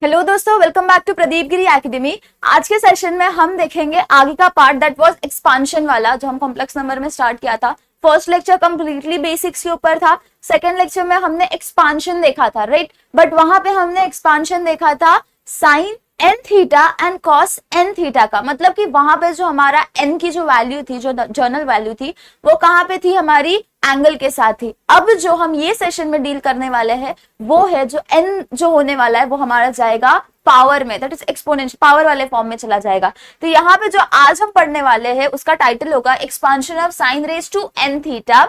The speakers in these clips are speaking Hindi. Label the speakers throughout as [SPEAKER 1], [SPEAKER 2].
[SPEAKER 1] हेलो दोस्तों, welcome back to Pradeep Giri academy. आज के सेशन में हम देखेंगे आगे का पार्ट दैट वाज एक्सपांशन वाला, जो हम कॉम्प्लेक्स नंबर में स्टार्ट किया था। फर्स्ट लेक्चर कंप्लीटली बेसिक्स के ऊपर था। सेकंड लेक्चर में हमने एक्सपांशन देखा था, राइट। बट वहां पे हमने एक्सपांशन देखा था sine n theta and cos n theta का, मतलब कि वहां पे जो हमारा एन की जो वैल्यू थी, जो जर्नल वैल्यू थी, वो कहाँ पे थी, हमारी एंगल के साथ थी। अब जो हम ये सेशन में डील करने वाले हैं वो है जो एन जो होने वाला है वो हमारा जाएगा पावर में, दैट इज एक्सपोनेंशियल, पावर वाले फॉर्म में चला जाएगा। तो यहाँ पे जो आज हम पढ़ने वाले हैं उसका टाइटल होगा expansion of sine raise to n theta,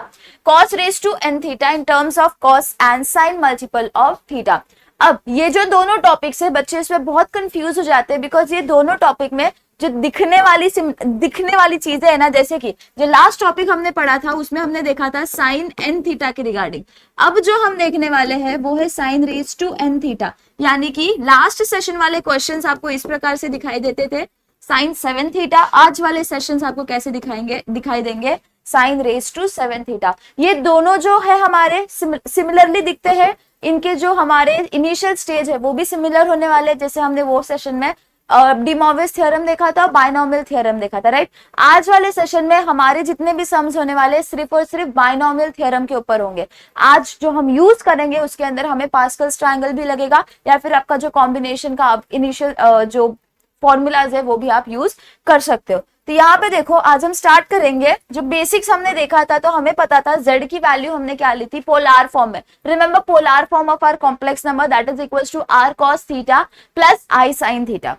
[SPEAKER 1] cos raise to n theta in terms of cos and sine multiple of theta. अब ये जो दोनों टॉपिक्स है, बच्चे इसमें बहुत कंफ्यूज हो जाते हैं, बिकॉज ये दोनों टॉपिक में जो दिखने वाली चीजें है ना, जैसे कि जो लास्ट टॉपिक हमने पढ़ा था उसमें हमने देखा था साइन एन थीटा के रिगार्डिंग। अब जो हम देखने वाले हैं वो है sine raise to n theta, यानी कि लास्ट सेशन वाले क्वेश्चंस आपको इस प्रकार से दिखाई देते थे, साइन 7 थीटा। आज वाले सेशंस आपको कैसे दिखाई देंगे, साइन रेज टू 7 थीटा। ये दोनों जो है हमारे सिमिलरली दिखते हैं, इनके जो हमारे इनिशियल स्टेज है वो भी सिमिलर होने वाले, जैसे हमने वो सेशन में डी मॉर्विस थ्योरम देखा था, बायनॉमियल थ्योरम देखा था, राइट। आज वाले सेशन में हमारे जितने भी सम्स होने वाले सिर्फ और सिर्फ बायनॉमियल थ्योरम के ऊपर होंगे। आज जो हम यूज करेंगे उसके अंदर हमें पास्कल्स ट्रायंगल भी लगेगा, या फिर आपका जो कॉम्बिनेशन का इनिशियल जो फॉर्मूलाज है वो भी आप यूज कर सकते हो। तो यहाँ पे देखो, आज हम स्टार्ट करेंगे। जो बेसिक्स हमने देखा था तो हमें पता था z की वैल्यू हमने क्या ली थी, पोलार फॉर्म में। Remember polar form of our complex number that is equals to r cos theta plus i sin theta,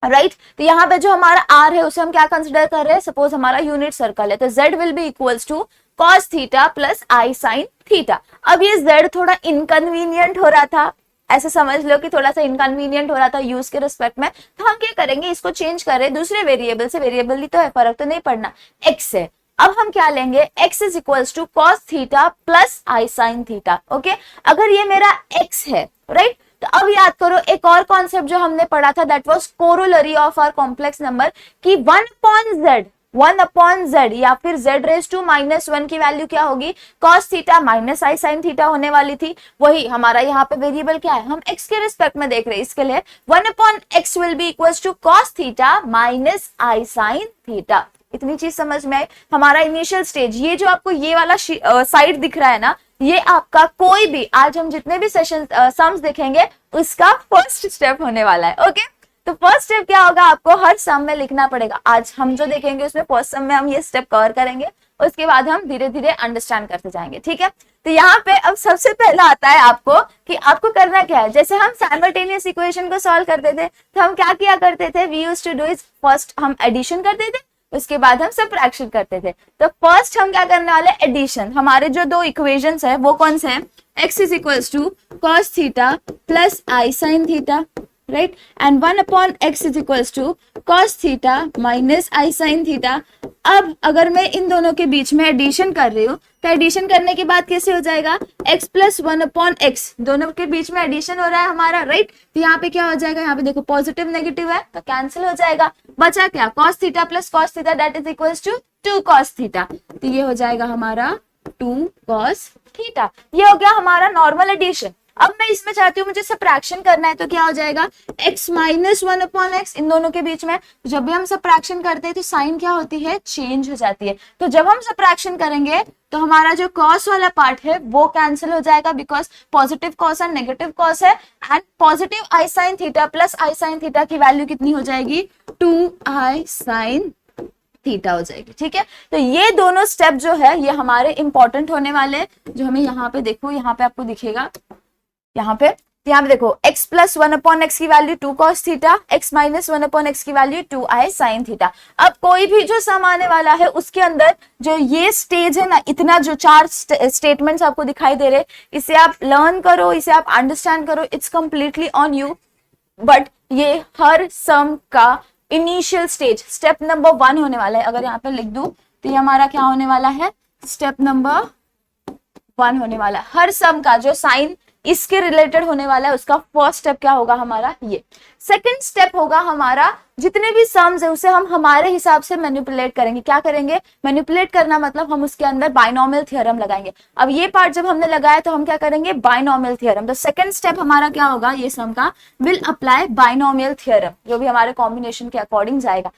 [SPEAKER 1] right. तो यहाँ पे जो हमारा r है उसे हम क्या कंसिडर कर रहे हैं, सपोज हमारा यूनिट सर्कल है, तो z will be equals to cos theta plus i sin theta. अब ये z थोड़ा इनकन्वीनियंट हो रहा था, ऐसे समझ लो कि थोड़ा सा इनकन्वीनियंट हो रहा था यूज के रिस्पेक्ट में, तो हम क्या करेंगे, इसको चेंज करें दूसरे वेरिएबल से। वेरिएबल ही तो है, फर्क तो नहीं पड़ना, x से। अब हम क्या लेंगे, x is equals to cos theta plus i sin theta. Okay, अगर ये मेरा x है, राइट। तो अब याद करो एक और कॉन्सेप्ट जो हमने पढ़ा था, that was corollary of our complex number, कि 1 अपॉन z या फिर z रेज टू -1 की वैल्यू क्या होगी, cos theta minus i sin theta होने वाली थी। वही हमारा यहाँ पे वेरिएबल क्या है, हम x के रिस्पेक्ट में देख रहे हैं, इसके लिए 1 upon x will be equals to cos theta minus i sin theta. इतनी चीज समझ में आई। हमारा इनिशियल स्टेज, ये जो आपको ये वाला साइड दिख रहा है ना, ये आपका कोई भी आज हम जितने भी सेशन सम्स देखेंगे उसका फर्स्ट स्टेप होने वाला है। ओके, तो फर्स्ट स्टेप क्या होगा, आपको हर सम में लिखना पड़ेगा। आज हम जो देखेंगे उसमें फर्स्ट सम में हम ये स्टेप कवर करेंगे, उसके बाद हम धीरे धीरे अंडरस्टैंड करते जाएंगे, ठीक है। तो यहाँ पे अब सबसे पहला आता है आपको कि आपको करना क्या है। जैसे हम साइमल्टेनियस इक्वेशन को सॉल्व करते थे तो हम क्या किया करते थे, we used to do is first हम एडिशन करते थे, उसके बाद हम सबट्रैक्शन करते थे। तो फर्स्ट हम क्या करने वाले, एडिशन। हमारे जो दो इक्वेशंस है वो कौन से हैं, x is equals to cos theta plus i sin theta, right, and 1 upon x is equals to cos theta minus i sin theta. अब अगर मैं इन दोनों के बीच में एडिशन कर रही हूँ तो एडिशन करने के बाद कैसे हो जाएगा, x प्लस 1 अपॉन x, दोनों के बीच में एडिशन हो रहा है हमारा, राइट। तो यहाँ पे क्या हो जाएगा, यहाँ पे देखो पॉजिटिव नेगेटिव है तो कैंसिल हो जाएगा, बचा क्या, cos theta plus cos theta that is equals to 2 cos theta. तो ये हो जाएगा हमारा 2 cos थीटा। ये हो गया हमारा नॉर्मल एडिशन। अब मैं इसमें चाहती हूँ मुझे सबट्रैक्शन करना है, तो क्या हो जाएगा, x माइनस 1 अपॉन x, इन दोनों के बीच में जब भी हम सबट्रैक्शन करते हैं तो साइन क्या होती है, चेंज हो जाती है। तो जब हम सबट्रैक्शन करेंगे तो हमारा जो cos वाला पार्ट है वो कैंसिल हो जाएगा, बिकॉज पॉजिटिव cos और नेगेटिव cos है, and positive i sin theta plus i sin theta की वैल्यू कितनी हो जाएगी, 2i sin थीटा हो जाएगी, ठीक है। तो ये दोनों स्टेप जो है ये हमारे इंपॉर्टेंट होने वाले हैं, जो हमें यहाँ पे देखो, यहाँ पे आपको दिखेगा, यहाँ पे देखो x प्लस 1 अपॉन एक्स की value 2 cos theta, x minus 1 upon x की वैल्यू 2i sin थीटा। अब कोई भी जो सम आने वाला है उसके अंदर जो ये स्टेज है ना, इतना जो 4 स्टेटमेंट्स आपको दिखाई दे रहे, इसे आप लर्न करो, इसे आप अंडरस्टैंड करो, it's completely on you. But ये हर सम का इनिशियल स्टेज स्टेप नंबर 1 होने वाला है। अगर यहाँ पे लिख दूं तो ये हमारा क्या होने वाला है, स्टेप नंबर 1 होने वाला है। हर सम का जो साइन इसके रिलेटेड होने वाला है, उसका फर्स्ट स्टेप क्या होगा हमारा ये। सेकंड स्टेप होगा हमारा जितने भी सम्स है उसे हम हमारे हिसाब से मैनिपुलेट करेंगे। क्या करेंगे? मैनिपुलेट करना मतलब हम उसके अंदर बाइनोमियल थ्योरम लगाएंगे। अब ये पार्ट जब हमने लगाया तो हम क्या करेंगे? Binomial theorem. तो सेकंड स्टेप हमारा क्या होगा? ये सम का विल अप्लाई बाइनोमियल थ्योरम, जो भी हमारे कॉम्बिनेशन के अकॉर्डिंग जाएगा।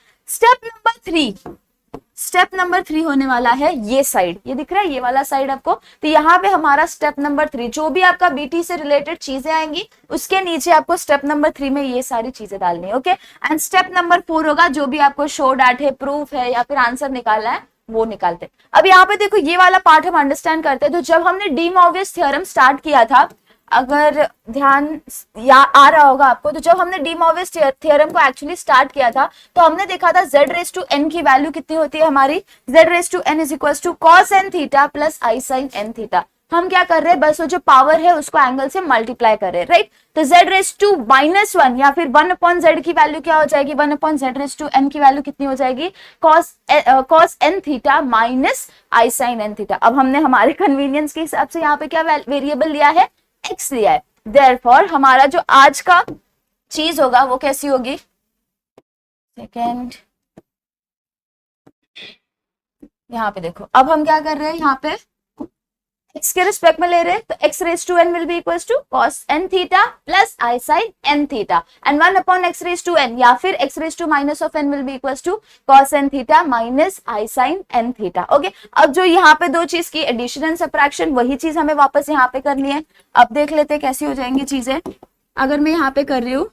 [SPEAKER 1] स्टेप नंबर 3 होने वाला है ये साइड, ये दिख रहा है ये वाला साइड आपको। तो यहाँ पे हमारा स्टेप नंबर 3 जो भी आपका बीटी से रिलेटेड चीजें आएंगी उसके नीचे आपको स्टेप नंबर 3 में ये सारी चीजें डालनी है। ओके, एंड स्टेप नंबर 4 होगा जो भी आपको शो डैट है, प्रूफ है या फिर आंसर निकालना है वो निकालते। अब यहाँ पे देखो ये वाला पार्ट हम अंडरस्टैंड करते हैं। तो जब हमने डी मॉर्वियस थ्योरम स्टार्ट किया था, अगर ध्यान या आ रहा होगा आपको, तो जब हमने डी मॉर्वियस थ्योरम को एक्चुअली स्टार्ट किया था तो हमने देखा था z रेज टू n की वैल्यू कितनी होती है हमारी? z raise to n is equal to cos n theta plus i sin n theta. हम क्या कर रहे हैं? बस वो जो पावर है उसको एंगल से मल्टीप्लाई कर रहे हैं, राइट। तो z रेज टू -1 या फिर 1 अपॉन z की वैल्यू क्या हो जाएगी? 1 upon z raise to n की वैल्यू कितनी हो जाएगी? cos n theta minus i sin n theta. अब हमने हमारे कन्वीनियंस के हिसाब से यहाँ पे क्या वेरिएबल लिया है? x लिया है। देयरफॉर हमारा जो आज का चीज होगा वो कैसी होगी? सेकेंड, यहाँ पे देखो, अब हम क्या कर रहे हैं? यहाँ पे x के रिस्पेक्ट में ले रहे हैं, तो x raise to n will be equal to cos n theta plus i sin n theta, and 1 upon x raise to n या फिर x raise to minus of n will be equal to cos n theta minus i sin n theta. Okay, अब जो यहाँ पे दो चीज की एडिशन एंड सबट्रैक्शन, वही चीज हमें वापस यहाँ पे करनी है। अब देख लेते हैं कैसी हो जाएंगी चीजें। अगर मैं यहाँ पे कर रही हूँ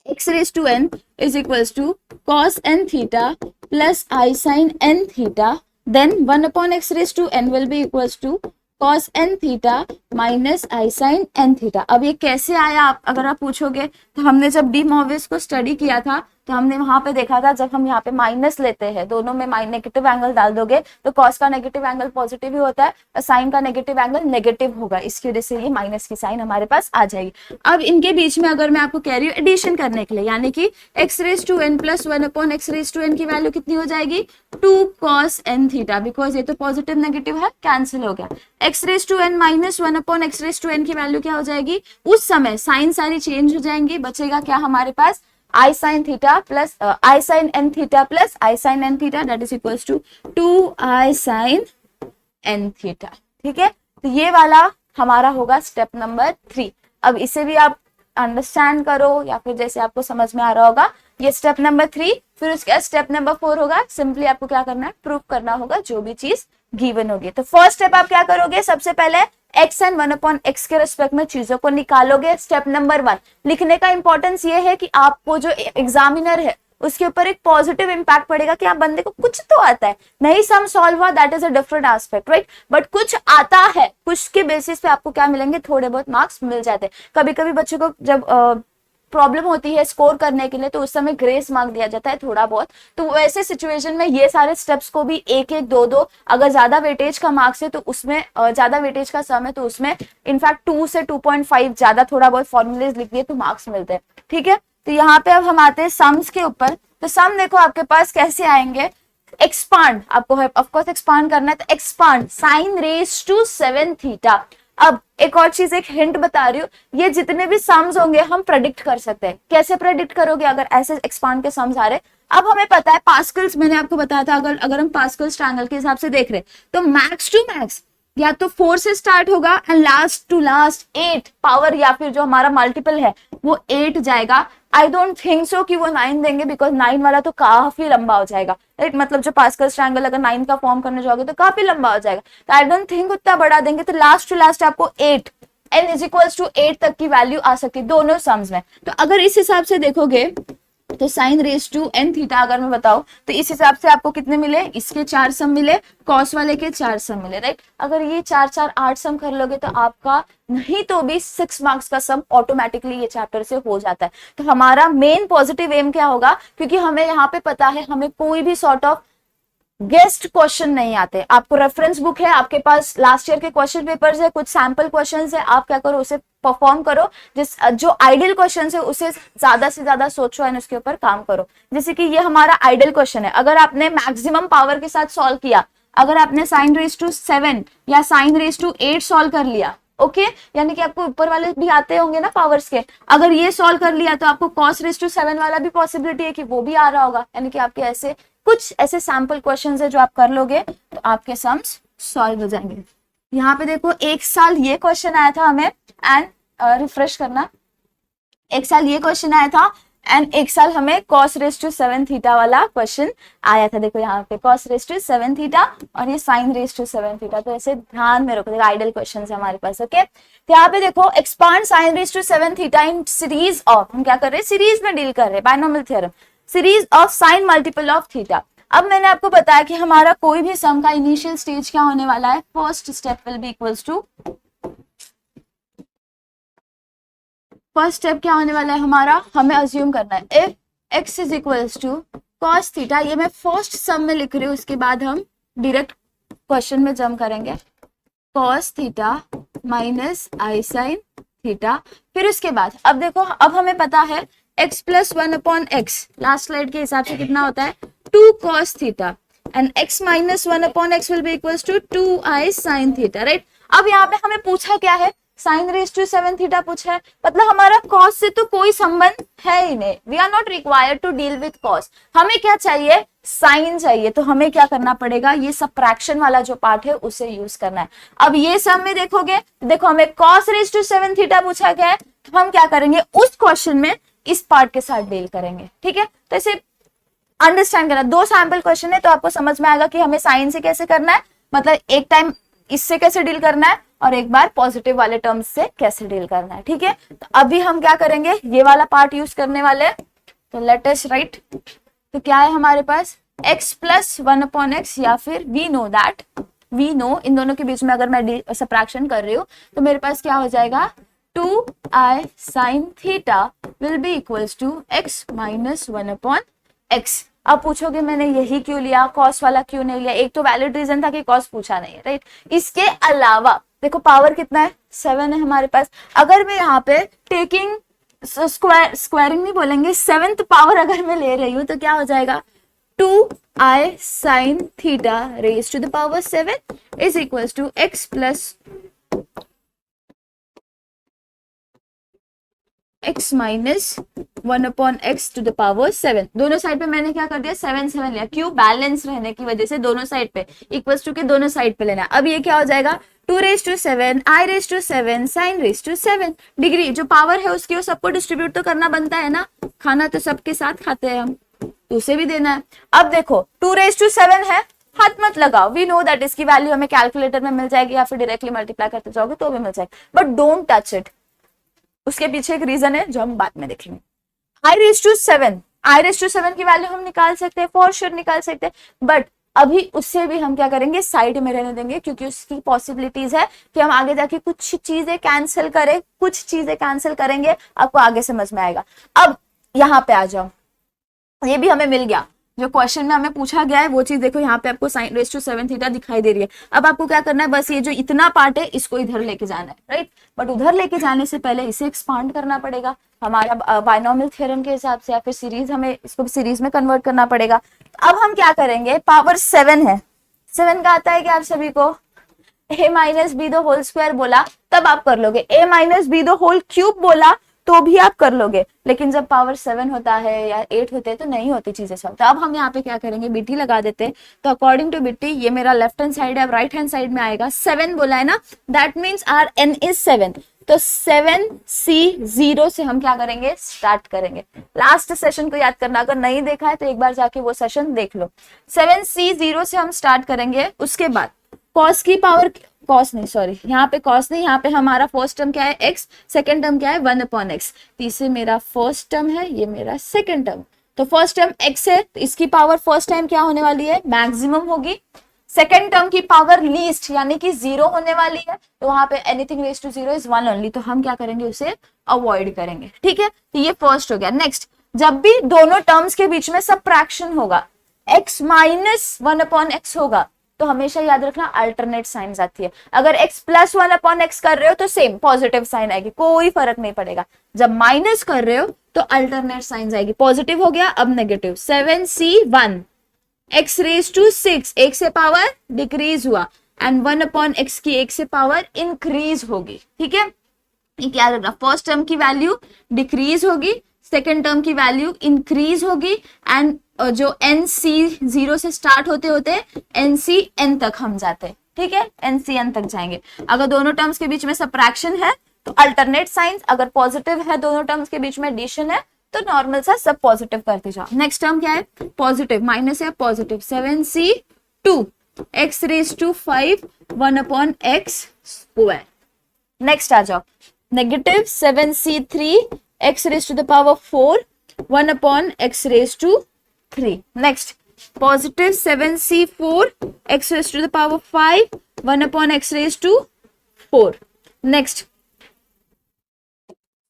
[SPEAKER 1] x raise to n is equal to cos n theta plus i sin n theta, then 1 upon x raised to n will be equals to cos n theta minus i sin n theta. अब ये कैसे आया अगर आप पूछोगे, तो हमने जब डी मॉर्वियस को स्टडी किया था तो हमने वहां पे देखा था, जब हम यहाँ पे माइनस लेते हैं, दोनों में नेगेटिव एंगल डाल दोगे तो कॉस का नेगेटिव एंगल पॉजिटिव ही होता है और साइन का नेगेटिव एंगल नेगेटिव होगा, इसकी वजह से ये माइनस की साइन हमारे पास आ जाएगी। अब इनके बीच में अगर मैं आपको कह रही हूँ एडिशन करने के लिए, यानी कि x raise to n plus 1 upon x raise to n की वैल्यू कितनी हो जाएगी? 2 cos n थीटा, बिकॉज ये तो पॉजिटिव नेगेटिव है, कैंसिल हो गया। X raise to n minus 1 upon x raise to n की वैल्यू क्या हो जाएगी? उस समय साइन सारी चेंज हो जाएंगी, बचेगा क्या हमारे पास? i sin theta plus i sin n theta plus i sin n theta, that is equals to 2i sin n theta. ठीक है, तो ये वाला हमारा होगा स्टेप नंबर 3। अब इसे भी आप अंडरस्टैंड करो या फिर जैसे आपको समझ में आ रहा होगा, ये स्टेप नंबर 3। फिर उसके बाद स्टेप नंबर 4 होगा, सिंपली आपको क्या करना है? प्रूफ करना होगा जो भी चीज गिवन होगी। तो फर्स्ट स्टेप आप क्या करोगे? सबसे पहले x एंड 1 अपॉन x के रिस्पेक्ट में चीजों को निकालोगे। स्टेप नंबर 1 लिखने का इंपॉर्टेंस ये है कि आपको जो एग्जामिनर है उसके ऊपर एक पॉजिटिव इंपैक्ट पड़ेगा कि आप बंदे को कुछ तो आता है, नहीं सम सॉल्व हुआ that is a different aspect, right, but कुछ आता है, कुछ के बेसिस पे आपको क्या मिलेंगे? थोड़े बहुत मार्क्स मिल जाते हैं। कभी कभी बच्चों को जब प्रॉब्लम होती है स्कोर करने के लिए तो उस समय ग्रेस मार्क दिया जाता है थोड़ा बहुत, तो वैसे सिचुएशन में ये सारे स्टेप्स को भी एक एक दो दो, अगर ज्यादा वेटेज का मार्क्स है तो उसमें ज्यादा वेटेज का सम है तो उसमें इनफैक्ट 2 से 2.5 ज्यादा थोड़ा बहुत फॉर्मूलेज लिख दिए तो मार्क्स मिलते हैं। ठीक है, तो यहाँ पे अब हम आते हैं सम्स के ऊपर। तो सम देखो आपके पास कैसे आएंगे? एक्सपांड, आपको ऑफकोर्स एक्सपांड करना है, तो expand sine raise to 7 theta. अब एक और चीज, एक हिंट बता रही हूँ, ये जितने भी सम्स होंगे हम प्रेडिक्ट कर सकते हैं। कैसे प्रेडिक्ट करोगे अगर ऐसे एक्सपांड के सम्स आ रहे? अब हमें पता है पास्कल्स, मैंने आपको बताया था, अगर हम पास्कल्स ट्रायंगल के हिसाब से देख रहे तो मैक्स टू मैक्स या तो 4 से स्टार्ट होगा and last to last 8 power या फिर जो हमारा मल्टीपल है वो 8 जाएगा। आई डोंट थिंक सो कि वो 9 देंगे, बिकॉज 9 वाला तो काफी लंबा हो जाएगा, राइट, मतलब जो पास्कल्स ट्रायंगल अगर 9 का फॉर्म करने जाओगे तो काफी लंबा हो जाएगा, तो आई डोंट थिंक उतना बड़ा देंगे। तो लास्ट टू लास्ट आपको 8 n इज इक्वल्स टू 8 तक की वैल्यू आ सकती है दोनों सम्स में। तो अगर इस हिसाब से देखोगे तो sine raise to n theta अगर मैं बताऊं तो इस हिसाब से आपको कितने मिले? इसके 4 सम मिले, कॉस वाले के 4 सम मिले, राइट। अगर ये 4 4 8 सम कर लोगे तो आपका नहीं तो भी 6 मार्क्स का सम ऑटोमेटिकली ये चैप्टर से हो जाता है। तो हमारा मेन पॉजिटिव एम क्या होगा? क्योंकि हमें यहाँ पे पता है हमें कोई भी सॉर्ट ऑफ गेस्ट क्वेश्चन नहीं आते। आपको रेफरेंस बुक है, आपके पास लास्ट ईयर के क्वेश्चन पेपर्स है, कुछ सैंपल क्वेश्चंस है, आप क्या करो उसे परफॉर्म करो, जो आइडियल क्वेश्चन है उसे ज्यादा से ज्यादा सोचो एंड उसके ऊपर काम करो। जैसे कि ये हमारा आइडियल क्वेश्चन है, अगर आपने मैक्सिमम पावर के साथ सॉल्व किया, अगर आपने साइन रेज टू 7 या साइन रेज टू 8 सॉल्व कर लिया, ओके यानी कि आपको ऊपर वाले भी आते होंगे ना पावर्स के, अगर ये सॉल्व कर लिया तो आपको cos रेज टू 7 वाला भी पॉसिबिलिटी है कि वो भी आ रहा होगा, यानी कि आपके ऐसे कुछ ऐसे सैंपल क्वेश्चंस है जो आप कर लोगे तो आपके सम्स सॉल्व हो जाएंगे। यहाँ पे देखो एक साल ये क्वेश्चन आया था हमें, एंड रिफ्रेश करना, एक साल ये क्वेश्चन आया था एंड एक साल हमें cos रेज टू 7 थीटा वाला क्वेश्चन आया था। देखो यहाँ पे cos रेज टू 7 थीटा और ये sin रेज टू 7 थीटा, तो ऐसे ध्यान में रखो, आइडियल क्वेश्चन है हमारे पास। ओके तो यहाँ पे देखो expand sin raise to 7 theta in series of, हम क्या कर रहे हैं सीरीज में डील कर रहे हैं, binomial theorem, series of sin multiple of theta. अब मैंने आपको बताया कि हमारा कोई भी सम का इनिशियल स्टेज क्या होने वाला है, first step will be equals to, first step क्या होने वाला है हमारा, हमें अज्यूम करना है if x is equals to cos theta, ये मैं फर्स्ट सम में लिख रही हूँ, उसके बाद हम डायरेक्ट क्वेश्चन में जंप करेंगे, cos थीटा माइनस आई साइन थीटा। फिर उसके बाद अब देखो, अब हमें पता है x plus 1 upon x, last slide के हिसाब से कितना होता है 2 cos theta, and x minus 1 upon x will be equals to 2i sin theta, right. अब यहाँ पे हमें पूछा क्या है, sin रेज टू 7 थीटा पूछा है, मतलब हमारा cos से तो कोई संबंध है ही नहीं, we are not required to deal with cos, हमें क्या चाहिए sin चाहिए, तो हमें क्या करना पड़ेगा, ये सबट्रैक्शन वाला जो पार्ट है उसे यूज करना है। अब ये सम में देखोगे, देखो हमें cos रेज टू 7 थीटा पूछा गया है, तो हम क्या करेंगे उस क्वेश्चन में इस पार्ट के साथ डील करेंगे, ठीक है। तो इसे अंडरस्टैंड करना, दो सैंपल क्वेश्चन है तो आपको समझ में आएगा कि हमें साइन से कैसे करना है, मतलब एक टाइम इससे कैसे डील करना है और एक बार पॉजिटिव वाले टर्म्स से कैसे डील करना है, ठीक है। तो अभी हम क्या करेंगे, ये वाला पार्ट यूज करने वाले हैं, तो लेट अस राइट, तो क्या है हमारे पास x प्लस 1 अपॉन एक्स, या फिर we know that, we know इन दोनों के बीच में अगर मैं सबट्रैक्शन कर रही हूँ तो मेरे पास क्या हो जाएगा 2i sin theta will be equals to x minus 1 upon x. अब पूछोगे मैंने यही क्यों लिया, कॉस वाला क्यों नहीं लिया, एक तो वैलिड रीजन था कि कॉस पूछा नहीं है, राइट। इसके अलावा देखो पावर कितना है 7 है हमारे पास, अगर मैं यहाँ पे टेकिंग स्क्वायरिंग नहीं बोलेंगे, 7th पावर अगर मैं ले रही हूँ तो क्या हो जाएगा 2i sin theta raise to the power 7 is equals to x plus x minus 1 upon x to the power 7, दोनों साइड पे मैंने क्या कर दिया 7 लिया, क्यों बैलेंस रहने की वजह से दोनों साइड पे इक्वल्स टू के दोनों साइड पे लेना। अब ये क्या हो जाएगा 2 raise to 7 i raise to 7 sin raise to 7 degree, जो पावर है उसकी वो सबको डिस्ट्रीब्यूट तो करना बनता है ना, खाना तो सबके साथ खाते हैं हम, तो उसे भी देना है। अब देखो 2 रेज टू 7 है, हाथ मत लगाओ, वी नो दैट इसकी वैल्यू हमें कैलकुलेटर में मिल जाएगी या फिर डायरेक्टली मल्टीप्लाई करते जाओगे तो भी मिल जाएगी, बट डोंट टच इट, उसके पीछे एक रीजन है जो हम बाद में देखेंगे। i रेज टू 7 की वैल्यू हम निकाल सकते हैं, फॉर श्योर निकाल सकते हैं, बट अभी उससे भी हम क्या करेंगे साइड में रहने देंगे, क्योंकि उसकी पॉसिबिलिटीज है कि हम आगे जाके कुछ चीजें कैंसिल करें, कुछ चीजें कैंसिल करेंगे, आपको आगे समझ में आएगा। अब यहाँ पे आ जाओ, ये भी हमें मिल गया, जो क्वेश्चन में हमें पूछा गया है वो चीज देखो, यहाँ पे आपको sin रेज टू 7 थीटा दिखाई दे रही है। अब आपको क्या करना है, बस ये जो इतना पार्ट है इसको इधर लेके जाना है, राइट। बट उधर लेके जाने से पहले इसे एक्सपांड करना पड़ेगा हमारा बायनोमियल थ्योरम के हिसाब से, या फिर सीरीज, हमें इसको सीरीज में कन्वर्ट करना पड़ेगा। तो अब हम क्या करेंगे, पावर 7 है, 7 का आता है क्या आप सभी को, a minus b the whole square बोला तब आप कर लोगे, a minus b the whole cube बोला तो भी आप कर लोगे, लेकिन जब पावर 7 होता है या 8 होते हैं तो नहीं होती चीजें सॉल्व। तो अब हम यहाँ पे क्या करेंगे, बीटी लगा देते हैं, तो अकॉर्डिंग टू बीटी ये मेरा लेफ्ट हैंड साइड है, अब राइट हैंड साइड में आएगा 7 बोला है ना, that means r n is 7, तो 7c0 से हम क्या करेंगे स्टार्ट करेंगे। लास्ट सेशन को याद करना, अगर नहीं देखा है तो एक बार जाके वो सेशन देख लो। 7c0 से हम स्टार्ट करेंगे, उसके बाद cos की पावर, cos नहीं सॉरी, यहाँ पे cos नहीं, यहाँ पे हमारा फर्स्ट टर्म क्या है x, सेकंड टर्म क्या है 1 अपॉन एक्स, तीसरे मेरा फर्स्ट टर्म है, ये मेरा सेकंड टर्म। तो फर्स्ट टर्म x है, तो इसकी पावर फर्स्ट टाइम क्या होने वाली है मैक्सिमम होगी, सेकंड टर्म की पावर लीस्ट यानी कि 0 होने वाली है, तो वहां पे anything raise to 0 is 1 only, तो हम क्या करेंगे उसे अवॉइड करेंगे, ठीक है। तो ये फर्स्ट हो गया। नेक्स्ट, जब भी दोनों टर्म्स के बीच में सबट्रैक्शन होगा, x माइनस 1 अपॉन एक्स होगा, तो हमेशा याद रखना अल्टरनेट साइन आती है। अगर x प्लस 1 अपॉन एक्स कर रहे हो तो सेम पॉजिटिव साइन आएगी, कोई फर्क नहीं पड़ेगा। जब माइनस कर रहे हो तो अल्टरनेट साइन आएगी, पॉजिटिव हो गया अब negative. 7c1 x raise to 6, एक से पावर डिक्रीज हुआ, एंड 1/x की 1 से पावर इंक्रीज होगी, ठीक है। ये क्या लग रहा, फर्स्ट टर्म की वैल्यू डिक्रीज होगी, सेकेंड टर्म की वैल्यू इंक्रीज होगी, एंड जो एन सी 0 से स्टार्ट होते होते एन सी एन तक हम जाते हैं, ठीक है, एन सी एन तक जाएंगे। अगर दोनों टर्म्स के बीच में सब्ट्रैक्शन है तो अल्टरनेट साइंस, अगर पॉजिटिव है दोनों टर्म्स के बीच में एडिशन है तो नॉर्मल सा सब पॉजिटिव करते जाओ। नेक्स्ट टर्म क्या है, पॉजिटिव, माइनस या positive, 7c2 x raise to 5 1/x square. Next आ जाओ, negative 7c3 x raise to the power 4 1/x raise to 3। Next positive 7c4 x raise to the power 5 1/x raise to 4। Next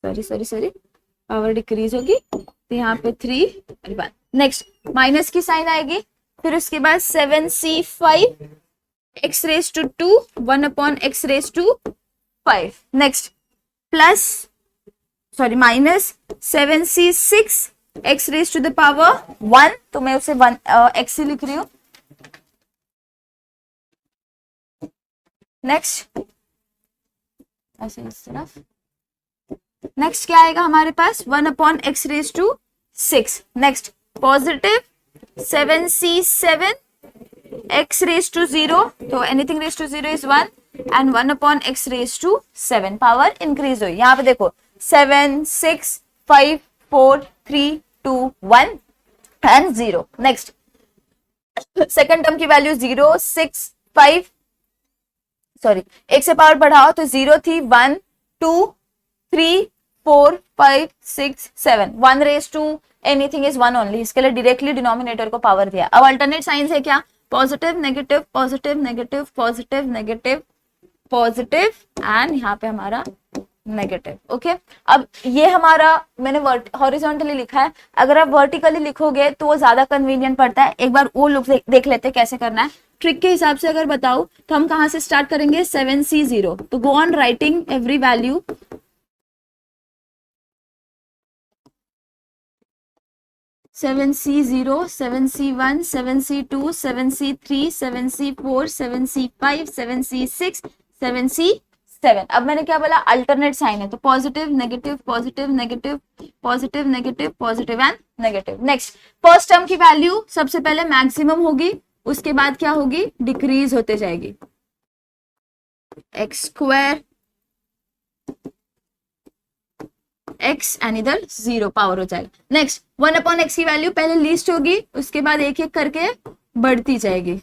[SPEAKER 1] sorry power decrease होगी तो यहाँ पे 3। नेक्स्ट माइनस की साइन आएगी, फिर उसके बाद 7c5 x raise to 2 1/x raise to 5। Next plus minus 7c6 x raise to the power 1, तो मैं उसे 1 x ही लिख रही हूँ। नेक्स्ट ऐसे इस तरफ, नेक्स्ट क्या आएगा हमारे पास 1/x raise to 6। Next positive 7c7 x raise to 0, तो anything raise to 0 is 1 and 1/x raise to 7, power increase हुई। यहाँ पे देखो 7 6 5 4 3 2 1 एंड 0। नेक्स्ट सेकेंड टर्म की वैल्यू 0 6 5, सॉरी एक से पावर बढ़ाओ तो 0 थी, 1 2 3 4 5 6 7, 1 raise to anything is 1 only, इसके लिए डायरेक्टली डिनोमिनेटर को पावर दिया। अब अल्टरनेट साइंस है क्या, positive negative positive negative positive negative positive and यहाँ पे हमारा नेगेटिव, ओके। अब ये हमारा मैंने हॉरिजॉन्टली लिखा है, अगर आप वर्टिकली लिखोगे तो वो ज्यादा कन्वीनियंट पड़ता है। एक बार वो लुक देख लेते हैं कैसे करना है। ट्रिक के हिसाब से अगर बताऊं तो हम कहां से स्टार्ट करेंगे, 7c0, तो go on writing every value. 7c0 7c1 7c2 7c3 7c4 7c5 7c6 7c7। अब मैंने क्या बोला, अल्टरनेट साइन है तो positive negative positive negative positive negative positive and negative. Next first term की वैल्यू सबसे पहले मैक्सिमम होगी, उसके बाद क्या होगी, डिक्रीज होते जाएगी, एक्स स्क्वायर x एंड इधर 0 पावर हो जाएगा। नेक्स्ट 1/x की वैल्यू पहले लीस्ट होगी, उसके बाद एक एक करके बढ़ती जाएगी,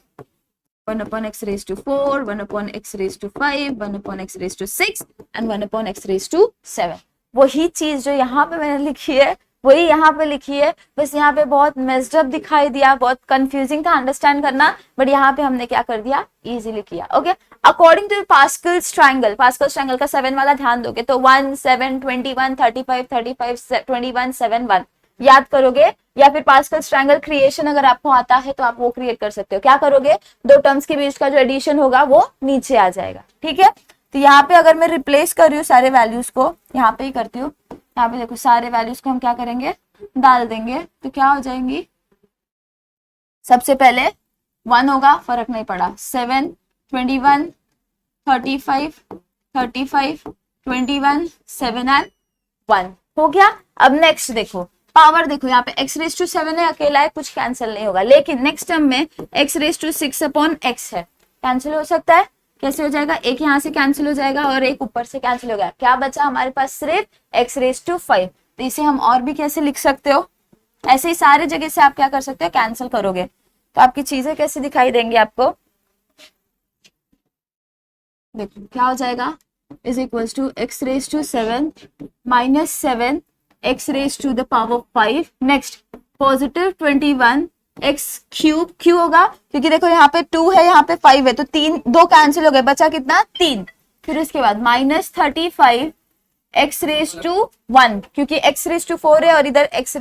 [SPEAKER 1] 1/x raise to 4 1/x raise to 5 1/x raise to 6 and 1/x raise to 7। वही चीज जो यहाँ पे मैंने लिखी है वही यहाँ पे लिखी है, बस यहाँ पे बहुत मेस्ड अप दिखाई दिया, बहुत कंफ्यूजिंग था अंडरस्टैंड करना, बट यहाँ पे हमने क्या कर दिया, इजीली किया, okay. According to Pascal's triangle, Pascal's triangle का 7 वाला ध्यान दोगे तो 1 7 21 35 35 21 7 1 याद करोगे, या फिर पास्कल्स ट्रायंगल क्रिएशन अगर आपको आता है तो आप वो क्रिएट कर सकते हो। क्या करोगे, दो टर्म्स के बीच का जो एडिशन होगा वो नीचे आ जाएगा, ठीक है। तो यहाँ पे अगर मैं रिप्लेस कर रही हूँ सारे वैल्यूज को, यहाँ पे ही करती हूँ, यहाँ पे देखो सारे वैल्यूज को हम क्या करेंगे, डाल देंगे, तो क्या हो जाएंगी, सबसे पहले 1 होगा, फर्क नहीं पड़ा, 7 21 35 35 21 7 एंड 1 हो गया। अब नेक्स्ट देखो पावर, देखो यहाँ पे x रेज टू 7 है, अकेला है, कुछ कैंसिल नहीं होगा, लेकिन नेक्स्ट टर्म में x रेज टू 6/x है, कैंसिल हो सकता है, कैसे हो जाएगा, एक यहाँ से कैंसिल हो जाएगा और एक ऊपर से कैंसिल हो गया, क्या बचा हमारे पास, सिर्फ x रेज टू 5। तो इसे हम और भी कैसे लिख सकते हो, ऐसे ही सारे जगह से आप क्या कर सकते हो, कैंसिल करोगे तो आपकी चीजें कैसे दिखाई देंगी आपको, देखो क्या हो जाएगा, is equals to x raise to 7 minus 7 x raise to the power 5। Next positive 21 x cube, cube होगा क्योंकि देखो यहाँ पे 2 है यहाँ पे 5 है, तो 3 2 कैंसिल हो गए, बचा कितना, 3। फिर उसके बाद माइनस 35 x रेज टू 1 क्योंकि x रेज टू 4 है और इधर x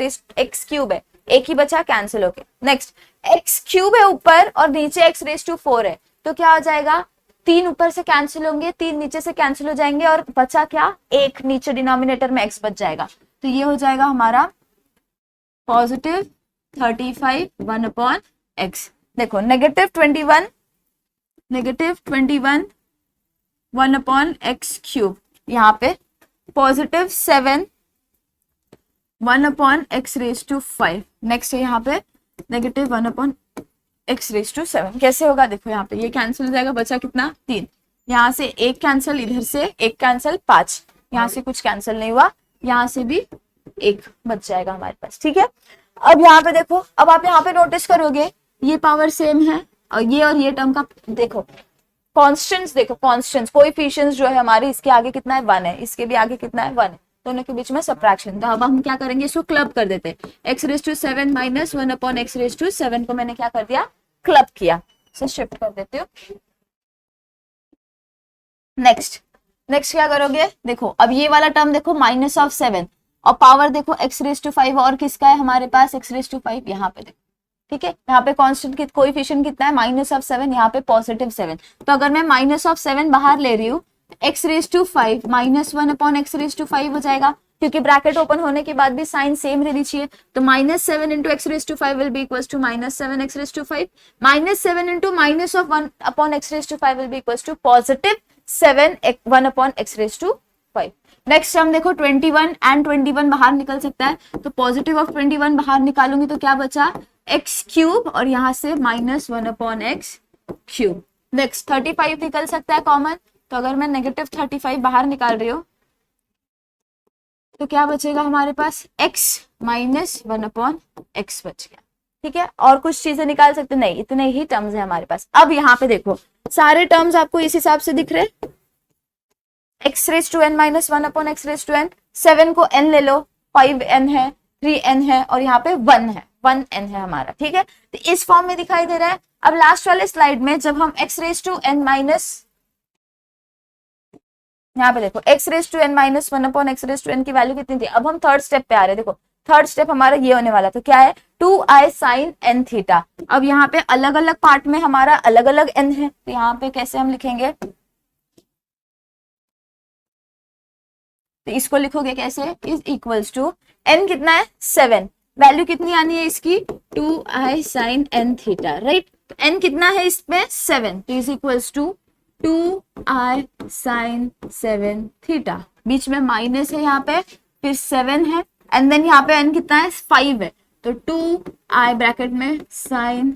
[SPEAKER 1] क्यूब है, एक ही बचा, कैंसिल हो गया। नेक्स्ट x क्यूब है ऊपर और नीचे x रेज टू 4 है, तो क्या हो जाएगा, 3 ऊपर से कैंसिल होंगे, 3 नीचे से कैंसिल हो जाएंगे और बचा क्या, एक नीचे डिनोमिनेटर में x बच जाएगा, तो ये हो जाएगा हमारा पॉजिटिव 35 1/x। देखो नेगेटिव 21 -21 1/x³, यहाँ पे +7 1/x⁵। नेक्स्ट है यहाँ पे -1/x⁵7। कैसे होगा देखो, यहाँ पे ये कैंसिल हो जाएगा, बचा कितना 3, यहाँ से एक कैंसिल, इधर से एक कैंसिल, 5, यहाँ से कुछ कैंसिल नहीं हुआ, यहाँ से भी एक बच जाएगा हमारे पास। ठीक है, अब यहाँ पे देखो, अब आप यहाँ पे नोटिस करोगे ये पावर सेम है और ये टर्म का देखो कॉन्स्टेंट्स, देखो कॉन्स्टेंट्स कोएफिशिएंट्स जो है हमारे, इसके आगे कितना है 1 है, इसके भी आगे कितना है 1 है, दोनों के बीच में सब्ट्रैक्शन। तो अब हम क्या करेंगे, इसको क्लब कर देते हैं। x⁵ माइनस 1/x⁵7 को मैंने क्या कर दिया, क्लब किया, इसे शिफ्ट कर देती हूँ। नेक्स्ट क्या करोगे, देखो अब ये वाला टर्म देखो -7 और पावर देखो x⁵5 और किसका है हमारे पास x⁵5, यहाँ पे देखो। ठीक है, यहाँ पे कांस्टेंट कोएफिशिएंट कितना है -7, यहाँ पे +7। तो अगर मैं -7 बाहर ले रही हूँ, x⁵5 -1/x⁵5 हो जाएगा, क्योंकि ब्रैकेट ओपन होने के बाद भी साइन सेम रहनी चाहिए। तो -7 × x⁵5 will be equals to -7x⁵5, -7 × -1/x⁵5 will be equals to +7 1/x⁵5। Next हम देखो 21 एंड 21 बाहर निकल सकता है, तो +21 बाहर निकालूंगी तो क्या बचा x³ और यहाँ से -1/x³। नेक्स्ट 35 निकल सकता है कॉमन, तो अगर मैं -35 बाहर निकाल रही हूँ तो क्या बचेगा हमारे पास x - 1/x बच गया। ठीक है, और कुछ चीजें निकाल सकते नहीं, इतने ही टर्म्स है हमारे पास। अब यहाँ पे देखो सारे टर्म्स आपको इस हिसाब से दिख रहे, x⁵n - 1/x⁵n, 7 को n ले लो, 5n है, 3n है और यहाँ पे 1 है, 1n है हमारा। ठीक है, तो इस फॉर्म में दिखाई दे रहा है। अब लास्ट वाले स्लाइड में जब हम x⁵n यहाँ पे देखो x⁵n - 1/x⁵n की वैल्यू कितनी थी, अब हम थर्ड स्टेप पे आ रहे हैं। देखो थर्ड स्टेप हमारा ये होने वाला, तो क्या है 2i sin n थीटा। अब यहाँ पे अलग अलग पार्ट में हमारा अलग अलग n है, तो यहाँ पे कैसे हम लिखेंगे, तो इसको लिखोगे कैसे, इज इक्वल्स टू n कितना है 7, वैल्यू कितनी आनी है इसकी 2i sin n theta, right. तो n कितना है इसमें 7, तो is equals to 2i sin 7 theta, बीच में माइनस है यहाँ पे, फिर 7 है एंड देन यहाँ पे n कितना है 5 है, तो 2i ब्रैकेट में sin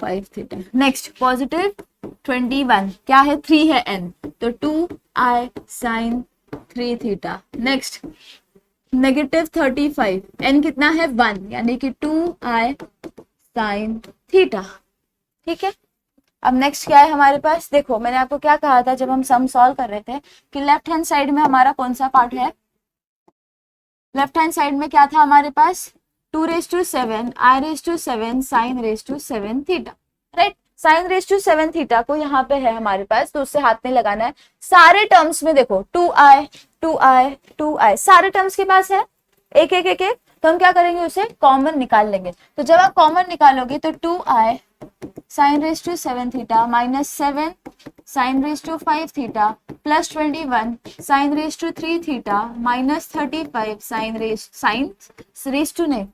[SPEAKER 1] 5 थीटा। नेक्स्ट +21 क्या है 3 है n, तो 2i sin 3 theta. Next -35 n कितना है 1, यानी कि 2i sin थीटा। ठीक है, अब नेक्स्ट क्या है हमारे पास, देखो मैंने आपको क्या कहा था जब हम सम सॉल्व कर रहे थे कि लेफ्ट हैंड साइड में हमारा कौन सा पार्ट है, लेफ्ट हैंड साइड में क्या था हमारे पास 2⁷ i⁷ sin⁷ theta, right. sin⁷ theta को यहाँ पे है हमारे पास, तो उससे हाथ नहीं लगाना है। सारे टर्म्स में देखो 2i सारे टर्म्स के पास है, एक एक एक एक, तो हम क्या करेंगे उसे कॉमन निकाल लेंगे। तो जब आप कॉमन निकालोगे तो 2i sin⁷ theta -7 sin⁵5 theta plus 21 sin⁵3 theta -35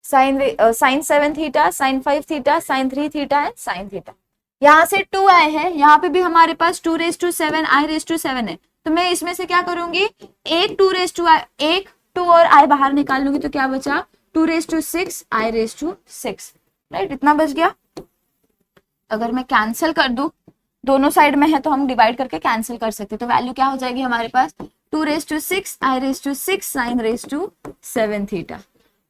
[SPEAKER 1] sin 7 theta sin 5 theta sin 3 theta and sin theta. यहाँ से 2i है, यहाँ पे भी हमारे पास 2⁷ i⁷ है, तो मैं इसमें से क्या करूंगी, एक 2 और i बाहर निकाल लूंगी, तो क्या बचा 2⁶ i⁶, राइट, इतना बच गया। अगर मैं कैंसिल कर दूं, दोनों साइड में है तो हम डिवाइड करके कैंसिल कर सकते, तो वैल्यू क्या हो जाएगी हमारे पास 2⁶ i⁶ sin⁷7 थीटा।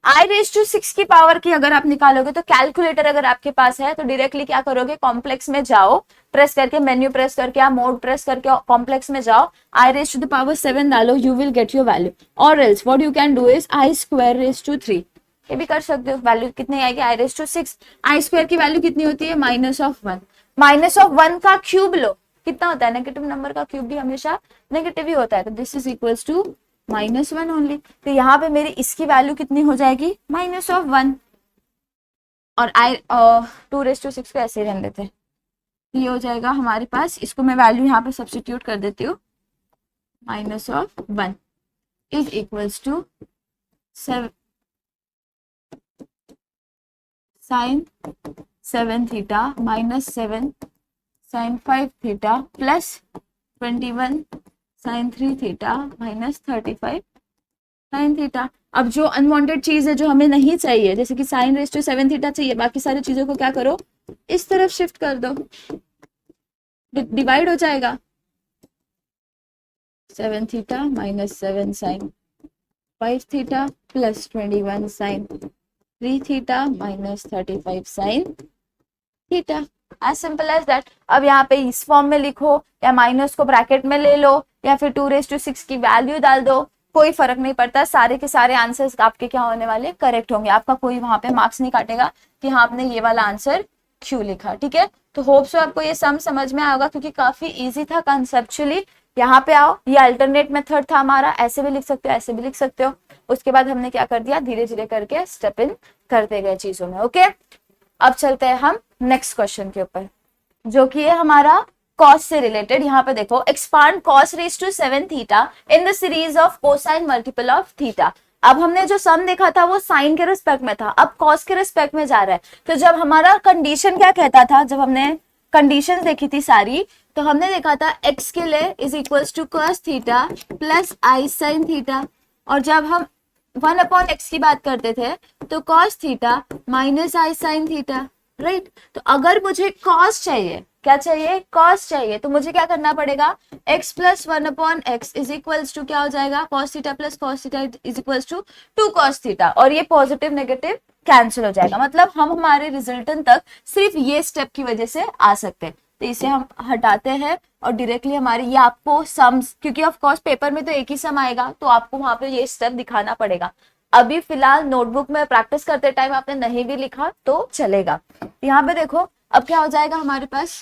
[SPEAKER 1] i⁶ की पावर की अगर आप निकालोगे तो कैलकुलेटर अगर आपके पास है तो डायरेक्टली क्या करोगे, कॉम्प्लेक्स में जाओ, प्रेस करके मेन्यू प्रेस करके आप मोड प्रेस करके कॉम्प्लेक्स में जाओ, i⁻7 डालो, you will get your value. और else what you can do is i²3, ये भी कर सकते हो। वैल्यू कितनी आएगी i⁻6, i² की वैल्यू कितनी होती है -1, -1 का क्यूब लो, कितना होता है, नेगेटिव नंबर का क्यूब भी हमेशा नेगेटिव ही होता है, तो this is equals to -1 only. तो यहाँ पे मेरी इसकी वैल्यू कितनी हो जाएगी -1, और 2⁶ को ऐसे ही रहने देते हैं, ये हो जाएगा हमारे पास, इसको मैं वैल्यू यहाँ पे सब्स्टिट्यूट कर देती हूँ, -1 is equals to 7 7 theta minus 7 sine 5 theta plus 21 sine 3 theta minus 35 sine theta. अब जो अनवांटेड चीज है जो हमें नहीं चाहिए, जैसे कि साइन रेस टू 7 थीटा चाहिए, बाकी सारी चीजों को क्या करो, इस तरफ शिफ्ट कर दो, डिवाइड हो जाएगा। 7 theta minus 7 sine 5 theta plus 21 sine 3 theta minus 35 sine theta. As simple as that. अब यहाँ पे इस फॉर्म में लिखो या माइनस को ब्रैकेट में ले लो या फिर 2�6 की वैल्यू डाल दो, कोई फर्क नहीं पड़ता, सारे के सारे आंसर्स आपके क्या होने वाले, करेक्ट होंगे। आपका कोई वहां पे मार्क्स नहीं काटेगा कि हाँ आपने ये वाला आंसर क्यों लिखा। ठीक है, तो होप सो आपको ये सम समझ में आएगा क्योंकि काफी इजी था कंसेप्चुअली। यहाँ पे आओ, ये अल्टरनेट मेथड था हमारा, ऐसे भी लिख सकते हो ऐसे भी लिख सकते हो। उसके बाद हमने क्या कर दिया, धीरे धीरे करके स्टेप इन करते गए चीजों में। ओके, अब चलते हैं हम नेक्स्ट क्वेश्चन के ऊपर, जो कि है हमारा cos से रिलेटेड। यहाँ पे देखो, expand cos raise to 7 theta in the series of cosine multiple of theta. अब हमने जो सम देखा था वो साइन के रिस्पेक्ट में था, अब cos के रिस्पेक्ट में जा रहा है। तो जब हमारा कंडीशन क्या कहता था, जब हमने कंडीशन देखी थी सारी, तो हमने देखा था x के लिए is equals to cos theta plus i sine theta, और जब हम 1/x की बात करते थे तो cos थीटा माइनस आई साइन थीटा, राइट। तो अगर मुझे cos चाहिए, क्या चाहिए, cos चाहिए, तो मुझे क्या करना पड़ेगा, x plus 1/x is equals to क्या हो जाएगा, cos theta plus cos theta is equals to 2 cos theta, और ये पॉजिटिव नेगेटिव कैंसिल हो जाएगा। मतलब हम हमारे रिजल्टन तक सिर्फ ये स्टेप की वजह से आ सकते हैं। तो इसे हम हटाते हैं और डायरेक्टली हमारे ये आपको सम्स, क्योंकि ऑफ कोर्स पेपर में तो एक ही सम आएगा तो आपको वहां पे ये स्टेप दिखाना पड़ेगा। अभी फिलहाल नोटबुक में प्रैक्टिस करते टाइम आपने नहीं भी लिखा तो चलेगा। यहाँ पे देखो, अब क्या हो जाएगा हमारे पास,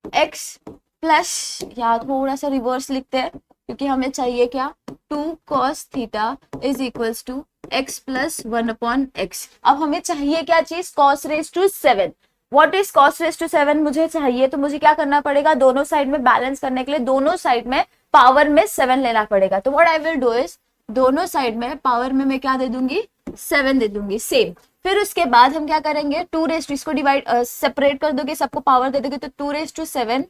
[SPEAKER 1] x प्लस, या थोड़ा सा रिवर्स लिखते हैं क्योंकि हमें चाहिए क्या, 2 cos theta is equals to x plus 1/x। अब हमें चाहिए क्या चीज, cos raise to 7। What is cos raise to 7 मुझे चाहिए, तो मुझे क्या करना पड़ेगा, दोनों साइड में बैलेंस करने के लिए दोनों साइड में पावर में 7 लेना पड़ेगा। तो what I will do is, दोनों साइड में पावर में मैं क्या दे दूंगी, 7 दे दूंगी, सेम। फिर उसके बाद हम क्या करेंगे, 2 रेज टू, इसको डिवाइड सेपरेट कर दोगे, सबको पावर दे दोगे, तो 2 raise to 7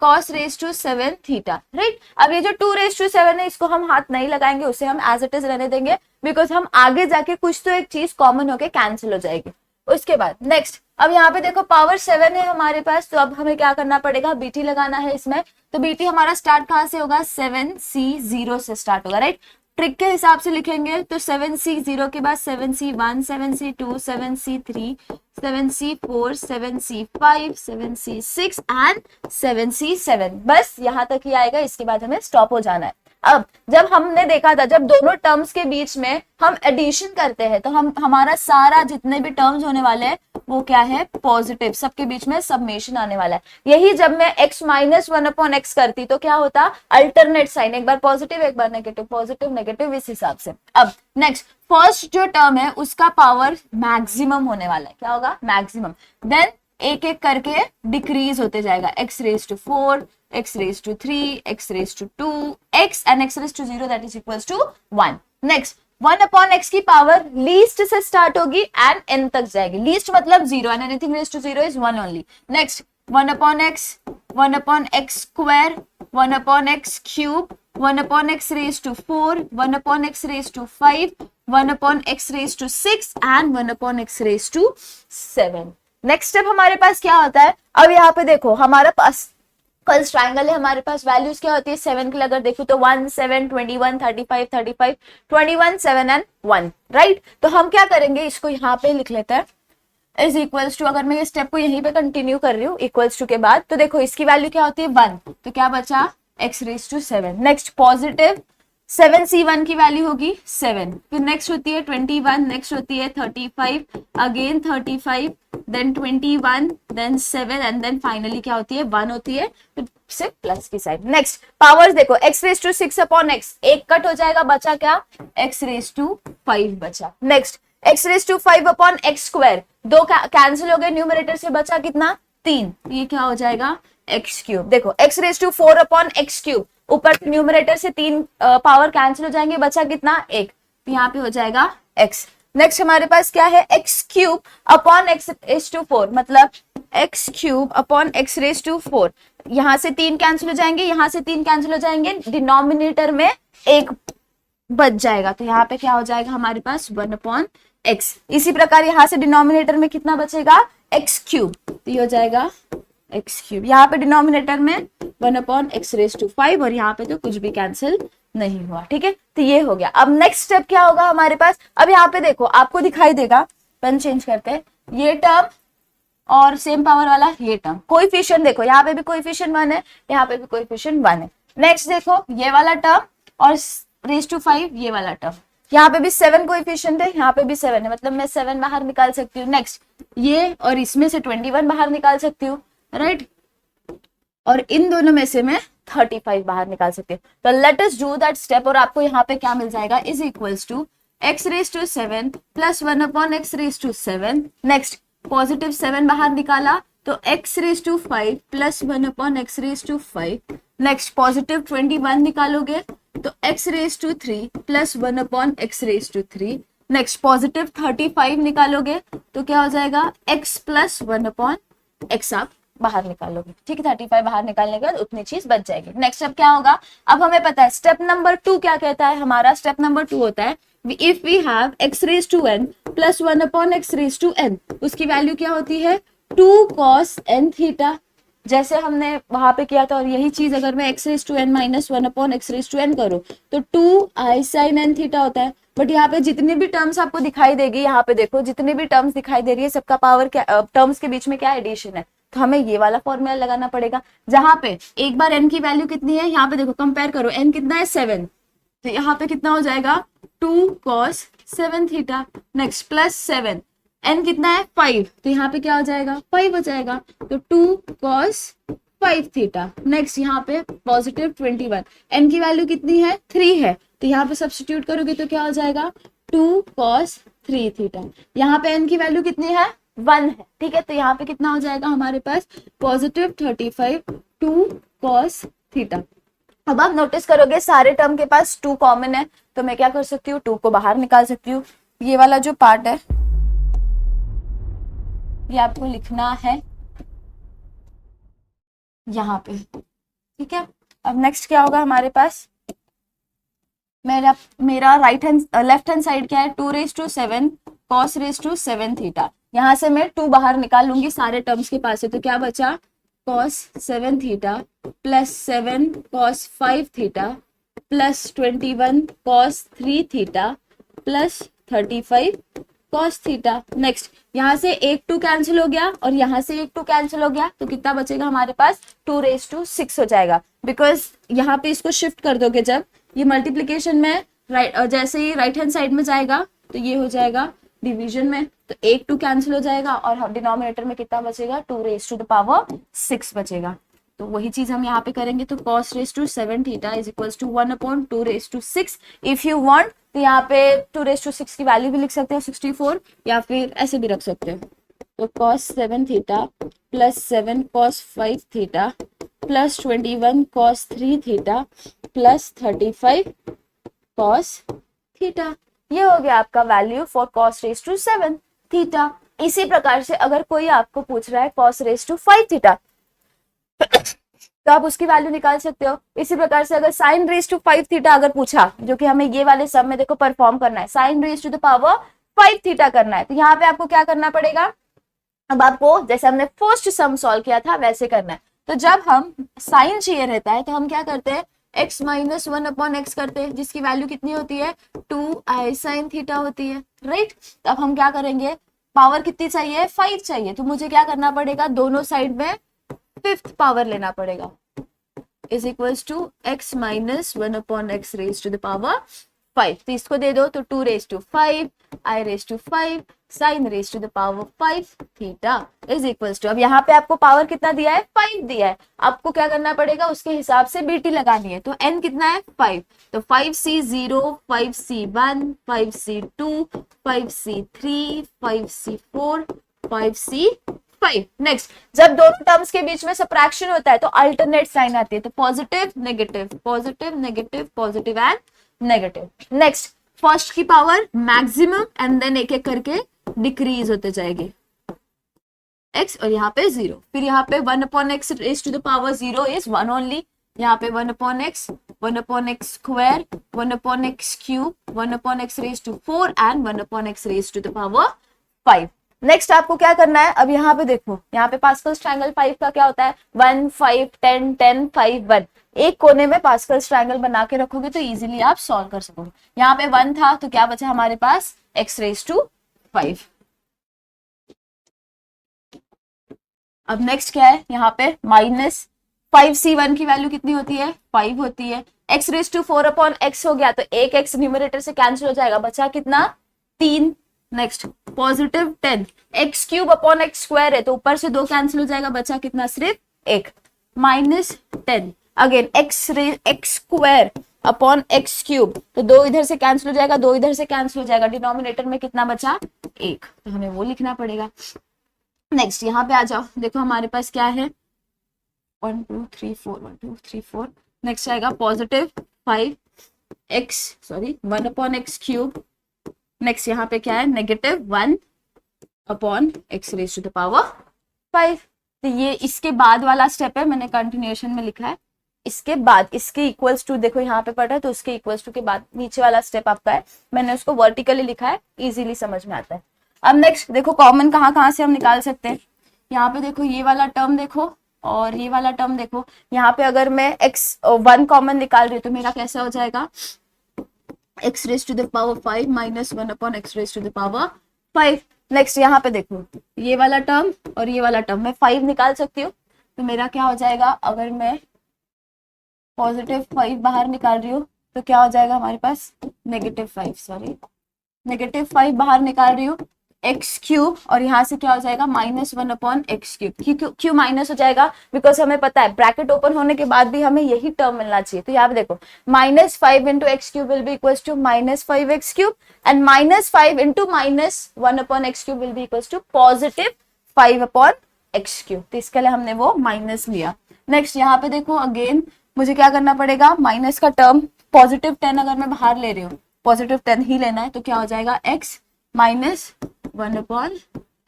[SPEAKER 1] cos raise to 7 theta, right. अब ये जो 2 रेज टू 7 है इसको हम हाथ नहीं लगाएंगे, उसे हम एज इट इज रहने देंगे, बिकॉज हम आगे जाके कुछ तो एक चीज कॉमन होके कैंसिल हो जाएगी। उसके बाद नेक्स्ट, अब यहाँ पे देखो पावर 7 है हमारे पास, तो अब हमें क्या करना पड़ेगा, बीटी लगाना है इसमें। तो बीटी हमारा स्टार्ट कहाँ से होगा, 7c0 से स्टार्ट होगा, राइट। ट्रिक के हिसाब से लिखेंगे तो 7c0 के बाद 7c1, 7c2, 7c3, 7c4, 7c5, 7c6 and 7c7। बस यहाँ तक ही आएगा, इसके बाद हमें स्टॉप हो जाना है। अब जब हमने देखा था, जब दोनों टर्म्स के बीच में हम एडिशन करते हैं तो हम हमारा सारा जितने भी टर्म्स होने वाले हैं वो क्या है, पॉजिटिव, सबके बीच में सबमेशन आने वाला है। यही जब मैं x माइनस 1/x करती तो क्या होता, अल्टरनेट साइन, एक बार पॉजिटिव एक बार नेगेटिव, पॉजिटिव नेगेटिव, इस हिसाब से। अब नेक्स्ट, फर्स्ट जो टर्म है उसका पावर मैक्सिमम होने वाला है, क्या होगा, मैक्सिमम। देन एक एक करके डिक्रीज होते जाएगा, x raise to 4, x raise to 3, x raise to 2, x and x raise to 0 that is equals to 1। Next, 1/x की पावर लीस्ट से स्टार्ट होगी एंड n तक जाएगी, लीस्ट मतलब 0 and anything raise to 0 is 1 only. Next, 1/x, 1/x square, 1/x cube, 1/x raise to 4, 1/x raise to 5, 1/x raise to 6 and 1/x raise to 7। Next step हमारे पास क्या होता है, अब यहाँ पे देखो हमारे पास कल ट्रायंगल है, हमारे पास वैल्यूज क्या होती है 7 के लिए, अगर देखो तो 1 7 21 35 35 21 7 एंड 1, राइट। तो हम क्या करेंगे, इसको यहाँ पे लिख लेते हैं इज इक्वल्स टू, अगर मैं ये स्टेप को यहीं पे कंटिन्यू कर रही हूँ इक्वल्स टू के बाद, तो देखो इसकी वैल्यू क्या होती है 1, तो क्या बचा x raise to 7। Next positive 7c1 की वैल्यू होगी 7, फिर नेक्स्ट होती है 21, नेक्स्ट होती है 35, again 35, then 21, then 7 and then finally क्या होती है 1 होती है, फिर से प्लस की साइड। नेक्स्ट पावर्स देखो, x रेज टू 6/x, एक कट हो जाएगा, बचा क्या, x रेज टू 5 बचा। Next, x raise to 5/x square, दो कैंसिल हो गए, न्यूमरेटर से बचा कितना 3, ये क्या हो जाएगा x क्यूब। देखो x raise to 4/x cube, ऊपर न्यूमरेटर से 3 पावर कैंसिल हो जाएंगे, बचा कितना 1, तो यहाँ पे हो जाएगा x। नेक्स्ट हमारे पास क्या है, x cube upon x raise to 4, मतलब x cube upon x raise to 4। यहाँ से 3 कैंसिल हो जाएंगे, यहाँ से 3 कैंसिल हो जाएंगे, डिनोमिनेटर में एक बच जाएगा, तो यहाँ पे क्या हो जाएगा हमारे पास 1 अपॉन एक्स। इसी प्रकार यहाँ से डिनोमिनेटर में कितना बचेगा, एक्स क्यूब, तो ये हो जाएगा एक्स क्यूब। यहाँ पे डिनोमिनेटर में 1 अपॉन एक्स रेज टू 5 और यहाँ पे तो कुछ भी कैंसिल नहीं हुआ, ठीक है। तो ये हो गया। अब नेक्स्ट स्टेप क्या होगा हमारे पास, अब यहाँ पे देखो आपको दिखाई देगा, पेन चेंज करते हैं, ये टर्म और सेम पावर वाला ये टर्म, कोएफिशिएंट देखो यहाँ पे भी कोएफिशिएंट 1 है, यहाँ पे भी कोएफिशिएंट 1 है। नेक्स्ट देखो ये वाला टर्म और रेज टू 5 ये वाला टर्म, यहाँ पे भी 7 कोएफिशिएंट है, यहाँ पे भी 7 है, मतलब मैं 7 बाहर निकाल सकती हूँ। नेक्स्ट ये और इसमें से 21 बाहर निकाल सकती हूँ, राइट, और इन दोनों में से मैं 35 बाहर निकाल सकती हूँ। तो let us do that step, और आपको यहाँ पे क्या मिल जाएगा, is equals to x raise to 7 plus 1 upon x raise to 7। Next positive 7 बाहर निकाला तो x raise to 5 plus 1 upon x raise to 5। Next positive 21 निकालोगे तो x raise to 3 plus 1 upon x raise to 3। Next positive 35 निकालोगे तो क्या हो जाएगा, एक्स प्लस 1 अपॉन एक्स आप बाहर निकालोगे, ठीक है। 35 बाहर निकालने के बाद उतनी चीज बच जाएगी। नेक्स्ट अब क्या होगा, अब हमें पता है स्टेप नंबर 2 क्या कहता है, हमारा स्टेप नंबर 2 होता है if we have x raise to n plus 1 upon x raise to n, उसकी वैल्यू क्या होती है 2 cos n थीटा, जैसे हमने वहां पे किया था। और यही चीज अगर मैं x raise to n minus 1 upon x raise to n करूँ तो 2 i sin n थीटा होता है। बट यहाँ पे जितनी भी टर्म्स आपको दिखाई देगी, यहाँ पे देखो जितनी भी टर्म्स दिखाई दे रही है सबका पावर क्या, टर्म्स के बीच में क्या एडिशन है, तो हमें ये वाला फॉर्मूला लगाना पड़ेगा, जहां पे एक बार n की वैल्यू कितनी है, यहाँ पे देखो कंपेयर करो, n कितना है 7, तो यहाँ पे कितना हो जाएगा 2 cos 7 theta. Next plus 7, n कितना है 5, तो यहाँ पे क्या हो जाएगा 5 हो जाएगा, तो 2 cos 5 थीटा। नेक्स्ट यहाँ पे पॉजिटिव 21, n की वैल्यू कितनी है 3 है, तो यहाँ पे सब्स्टिट्यूट करोगे तो क्या हो जाएगा 2 cos 3 थीटा। यहाँ पे n की वैल्यू कितनी है 1 है, ठीक है, तो यहाँ पे कितना हो जाएगा हमारे पास पॉजिटिव 35 2 cos थीटा। अब आप नोटिस करोगे सारे टर्म के पास 2 कॉमन है, तो मैं क्या कर सकती हूँ 2 को बाहर निकाल सकती हूँ। ये वाला जो पार्ट है ये आपको लिखना है यहाँ पे, ठीक है। अब नेक्स्ट क्या होगा हमारे पास, मेरा लेफ्ट हैंड साइड क्या है 2 raise to 7 cos raise to 7 theta. यहाँ से मैं 2 बाहर निकाल लूंगी सारे टर्म्स के पास से, तो क्या बचा cos 7 theta plus 7 cos 5 theta plus 21 cos 3 theta plus 35 cos theta. Next यहाँ से एक 2 कैंसिल हो गया और यहाँ से एक 2 कैंसिल हो गया, तो कितना बचेगा हमारे पास 2 रेज टू 6 हो जाएगा, बिकॉज यहाँ पे इसको शिफ्ट कर दोगे जब ये मल्टीप्लीकेशन में जैसे ही राइट हैंड साइड में जाएगा तो ये हो जाएगा डिवीजन में, तो एक 2 कैंसिल हो जाएगा और डिनोमिनेटर में कितना बचेगा 2 रेज टू द पावर 6 बचेगा। तो वही चीज हम यहाँ पे करेंगे, तो cos raise to 7 theta is equals to 1 upon 2 raise to 6। If you want तो यहाँ पे 2 रेज टू 6 की वैल्यू भी लिख सकते हो 64, या फिर ऐसे भी रख सकते हो, तो cos 7 theta plus 7 cos 5 theta plus 21 cos 3 theta plus 35 cos theta. ये हो गया आपका value for cos raise to 7 theta. इसी प्रकार से अगर कोई आपको पूछ रहा है cos रेज टू 5 थीटा तो आप उसकी वैल्यू निकाल सकते हो। इसी प्रकार से अगर sin रेज टू 5 थीटा अगर पूछा, जो कि हमें ये वाले सब में देखो परफॉर्म करना है, sin raise to the power 5 theta करना है, तो यहाँ पे आपको क्या करना पड़ेगा, अब आपको जैसे हमने फर्स्ट सम सॉल्व किया था वैसे करना है। तो जब हम साइन चाहिए रहता है तो हम क्या करते हैं x माइनस 1 अपॉन एक्स करते हैं, जिसकी वैल्यू कितनी होती है 2i sin थीटा होती है, राइट। तो अब हम क्या करेंगे, पावर कितनी चाहिए 5 चाहिए, तो मुझे क्या करना पड़ेगा दोनों साइड में 5th पावर लेना पड़ेगा, is equals to x minus 1 upon x raise to the power 5। तो इसको दे दो तो 2 raise to 5 i raise to 5 sin raise to the power 5 theta is equals to, अब यहाँ पे आपको पावर कितना दिया है 5 दिया है, आपको क्या करना पड़ेगा उसके हिसाब से बीटी लगानी है। तो n कितना है 5, तो 5c0 5c1 5c2 5c3 5c4 5c5। Next जब दोनों टर्म्स के बीच में सबट्रैक्शन होता है तो अल्टरनेट साइन आती है, तो positive negative positive negative positive and negative. Next first की पावर मैक्सिमम एंड देन एक एक करके डिक्रीज होते जाएगी x, और यहाँ पे 0, फिर यहाँ पे 1/x raise to the power 0 is 1 only, यहाँ पे 1/x, 1/x square, 1/x cube, 1/x raise to 4 and 1/x raise to the power 5। Next आपको क्या करना है, अब यहाँ पे देखो, यहाँ पे पास्कल्स ट्रायंगल 5 का क्या होता है, 1 5 10 10 5 1, एक कोने में पास्कल्स ट्रायंगल बना के रखोगे तो इजीली आप सॉल्व कर सकोगे। यहाँ पे 1 था तो क्या बचा हमारे पास x रेज टू 5। अब नेक्स्ट क्या है, यहाँ पे माइनस 5c1 की वैल्यू कितनी होती है, 5 होती है, x रेज टू 4/x हो गया तो एक x न्यूमरेटर से कैंसिल हो जाएगा, बचा कितना 3। Next positive 10, x cube upon x square है तो ऊपर से 2 कैंसिल हो जाएगा, बचा कितना सिर्फ 1, minus 10, again x square upon x cube तो 2 इधर से कैंसिल हो जाएगा, 2 इधर से कैंसिल हो जाएगा, डिनोमिनेटर में कितना बचा 1, तो हमें वो लिखना पड़ेगा। नेक्स्ट यहाँ पे आ जाओ, देखो हमारे पास क्या है 1 2 3 4 1 2 3 4, नेक्स्ट आएगा positive 1 upon x cube, next यहाँ पे क्या है negative 1 upon x raise to the power 5। तो ये इसके बाद वाला स्टेप है, मैंने कंटिन्यूएशन में लिखा है, इसके बाद इसके इक्वल्स टू, देखो यहाँ पे पढ़ा है तो उसके इक्वल्स टू के बाद नीचे वाला स्टेप आपका है, मैंने उसको वर्टिकली लिखा है, इजीली समझ में आता है। अब नेक्स्ट देखो कॉमन कहाँ से हम निकाल सकते हैं, यहाँ पे देखो ये वाला टर्म देखो और ये वाला टर्म देखो, यहाँ पे अगर मैं x1 कॉमन निकाल रही हूँ तो मेरा कैसा हो जाएगा x raise to the power 5 minus 1 upon x raise to the power 5। Next यहाँ पे देखो ये वाला टर्म और ये वाला टर्म, मैं 5 निकाल सकती हूँ तो मेरा क्या हो जाएगा, अगर मैं पॉजिटिव 5 बाहर निकाल रही हूँ तो क्या हो जाएगा हमारे पास नेगेटिव 5 बाहर निकाल रही हूँ, एक्स क्यूब और यहाँ से क्या हो जाएगा -1 अपॉन एक्स क्यूब। क्यों माइनस हो जाएगा, बिकॉज हमें पता है ब्रैकेट ओपन होने के बाद भी हमें यही टर्म मिलना चाहिए, तो यहाँ पे देखो -5 into x cube will be equal to -5x cube and -5 into -1 upon x cube will be equal to positive 5 upon x cube, तो इसके लिए हमने वो माइनस लिया। नेक्स्ट यहाँ पे देखो अगेन मुझे क्या करना पड़ेगा, माइनस का टर्म पॉजिटिव 10 अगर मैं बाहर ले रही हूँ, पॉजिटिव 10 ही लेना है, तो क्या हो जाएगा x -1 अपॉन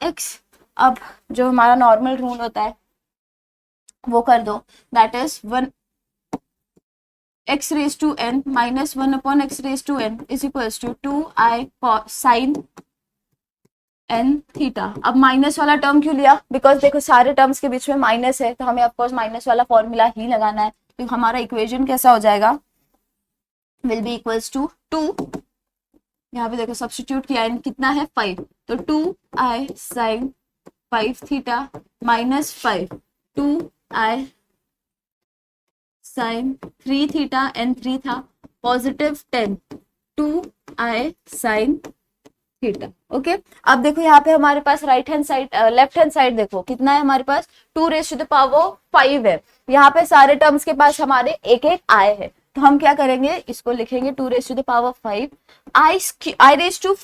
[SPEAKER 1] एक्स। अब जो हमारा नॉर्मल रूल होता है वो कर दो, that is 1 x raise to n -1 upon x raise to n is equals to 2i sine n theta. अब माइनस वाला टर्म क्यों लिया, बिकॉज देखो सारे टर्म्स के बीच में माइनस है तो हमें ऑफकोर्स माइनस वाला फॉर्मूला ही लगाना है, तो हमारा इक्वेशन कैसा हो जाएगा, विल बी इक्वल्स टू 2, यहाँ पे देखो सब्स्टिट्यूट किया है, कितना है 5, तो 2i sine 5 theta minus 5 2i sine 3 theta and 3 था positive 10 2i sine theta. Okay, अब देखो यहाँ पे हमारे पास right hand side left hand side देखो कितना है हमारे पास 2 रेज टू द पावर 5 है, यहाँ पे सारे टर्म्स के पास हमारे एक एक आए हैं, तो हम क्या करेंगे इसको लिखेंगे 2 raise to the power 5 i raise to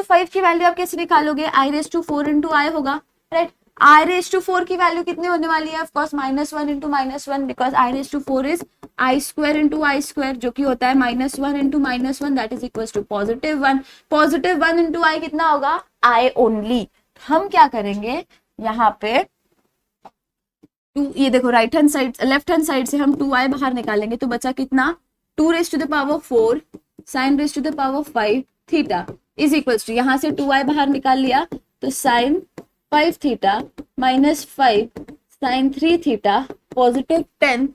[SPEAKER 1] 5 की वैल्यू आप कैसे निकालोगे, i raise to 4 into i होगा, राइट। i रेज टू 4 की वैल्यू कितनी होने वाली है, of course -1 into -1, because i raise to 4 is i square into i square, जो कि होता है -1 into -1 that is equal to positive 1 into i कितना होगा i ओनली। हम क्या करेंगे यहाँ पे 2, ये देखो right hand side left hand side से हम 2i बाहर निकालेंगे तो बचा कितना 2 raise to the power 4 sine raise to the power 5 theta is equals to, यहाँ से 2i बाहर निकाल लिया तो sine 5 theta -5 sine 3 theta positive 10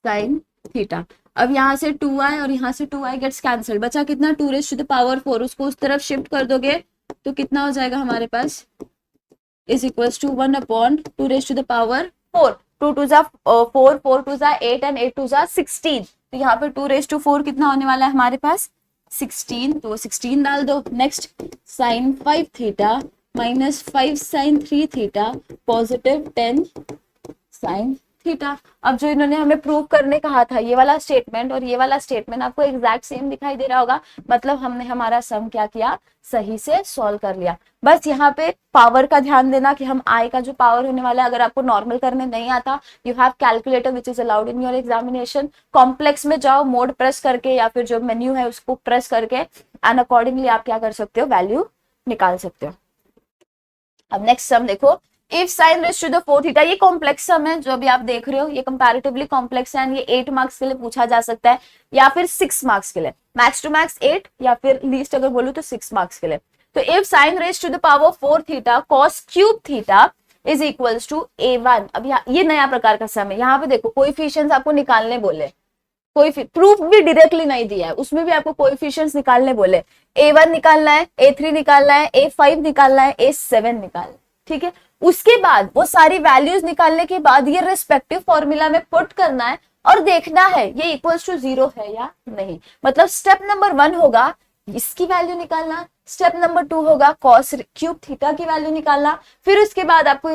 [SPEAKER 1] sine theta. अब यहाँ से 2i और यहाँ से 2i गेट्स कैंसिल, बचा कितना 2 रेज टू द पावर 4, उसको उस तरफ शिफ्ट कर दोगे तो कितना हो जाएगा हमारे पास is equals to 1 upon 2 raise to the power 4, 2 2 जा 4 4 2 जा 8 एंड 8 2 जा 16, तो यहाँ पे 2 रेज टू 4 कितना होने वाला है हमारे पास 16, तो 16 डाल दो। Next sine 5 theta -5 sine 3 theta positive 10 sine theta. अब जो इन्होंने हमें प्रूव करने कहा था, ये वाला स्टेटमेंट और ये वाला स्टेटमेंट आपको एग्जैक्ट सेम दिखाई दे रहा होगा, मतलब हमने हमारा सम क्या किया, सही से सॉल्व कर लिया। बस यहाँ पे पावर का ध्यान देना कि हम आई का जो पावर होने वाला है, अगर आपको नॉर्मल करने नहीं आता, you have calculator which is allowed in your examination. Complex में जाओ, मोड प्रेस करके या फिर जो मेन्यू है उसको प्रेस करके, एंड अकॉर्डिंगली आप क्या कर सकते हो, वैल्यू निकाल सकते हो। अब नेक्स्ट सम देखो, if sine raise to the 4 theta, ये कॉम्प्लेक्स सम है जो अभी आप देख रहे हो, ये कंपैरेटिवली कॉम्प्लेक्स है, ये 8 मार्क्स के लिए पूछा जा सकता है या फिर 6 मार्क्स के लिए, मैक्स टू मैक्स 8 या फिर लीस्ट अगर बोलूं तो 6 मार्क्स के लिए। तो if sine raise to the power 4 theta cos cube theta is equals to a1। अब ये नया प्रकार का सम है, यहाँ पे देखो कोएफिशिएंट्स आपको निकालने बोले, कोई प्रूफ भी डायरेक्टली नहीं दिया है, उसमें भी आपको कोएफिशिएंट्स निकालने बोले, a1 निकालना है, a3 निकालना है, a5 निकालना है, a7 निकालना है, ठीक है। उसके बाद वो सारी वैल्यूज निकालने के बाद ये रेस्पेक्टिव फॉर्मूला में पुट करना है और देखना है ये इक्वल्स टू 0 है या नहीं। मतलब स्टेप नंबर 1 होगा इसकी वैल्यू निकालना, स्टेप नंबर 2 होगा कॉस क्यूब थीटा की वैल्यू निकालना, फिर उसके बाद आपको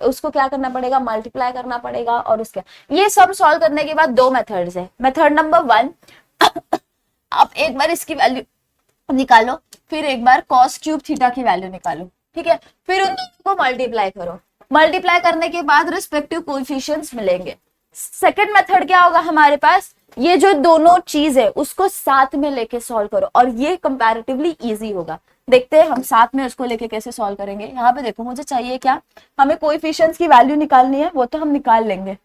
[SPEAKER 1] उसको क्या करना पड़ेगा, मल्टीप्लाई करना पड़ेगा। और उसके ये सब सॉल्व करने के बाद 2 मेथड्स है। मेथड नंबर 1 आप एक बार इसकी वैल्यू निकालो, फिर एक बार कॉस क्यूब थीटा की वैल्यू निकालो, ठीक है, फिर उन दोनों को मल्टीप्लाई करो, मल्टीप्लाई करने के बाद रिस्पेक्टिव कोएफिशिएंट्स मिलेंगे। सेकंड मेथड क्या होगा हमारे पास, ये जो दोनों चीज है उसको साथ में लेके सॉल्व करो, और ये कंपैरेटिवली इजी होगा। देखते हैं हम साथ में उसको लेके कैसे सॉल्व करेंगे। यहाँ पे देखो, मुझे चाहिए क्या, हमें कोएफिशिएंट्स की वैल्यू निकालनी है, वो तो हम निकाल लेंगे,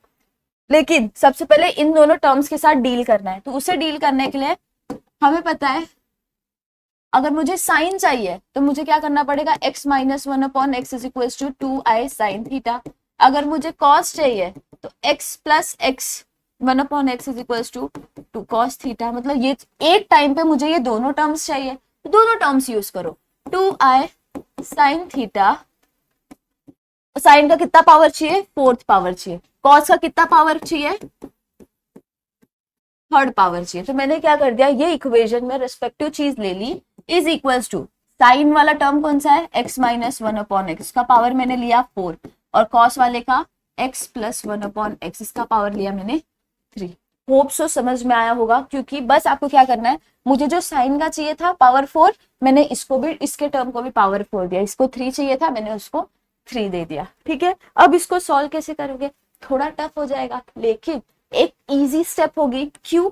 [SPEAKER 1] लेकिन सबसे पहले इन दोनों टर्म्स के साथ डील करना है। तो उसे डील करने के लिए हमें पता है, अगर मुझे साइन चाहिए तो मुझे क्या करना पड़ेगा, x minus 1 upon x is equal to 2i sine theta. अगर मुझे कॉस चाहिए तो x plus x 1 upon x is equal to 2 cos theta. मतलब ये एक टाइम पे मुझे ये दोनों टर्म्स चाहिए, तो दोनों टर्म्स यूज करो, 2i साइन थीटा। साइन का कितना पावर चाहिए, 4th पावर चाहिए, कॉस का कितना पावर चाहिए, 3rd पावर चाहिए। तो मैंने क्या कर दिया, ये इक्वेशन में रिस्पेक्टिव चीज ले ली, इज इक्वल्स टू साइन वाला टर्म कौन सा है, x माइनस 1 अपॉन एक्स का पावर मैंने लिया 4, और कॉस वाले का x प्लस 1 अपॉन एक्स, इसका पावर लिया मैंने 3। होप सो समझ में आया होगा, क्योंकि बस आपको क्या करना है, मुझे जो साइन का चाहिए था पावर 4, मैंने इसको भी, इसके टर्म को भी पावर 4 दिया, इसको 3 चाहिए था, मैंने उसको 3 दे दिया, ठीक है। अब इसको सॉल्व कैसे करोगे, थोड़ा टफ हो जाएगा, लेकिन एक इजी स्टेप होगी। क्यों,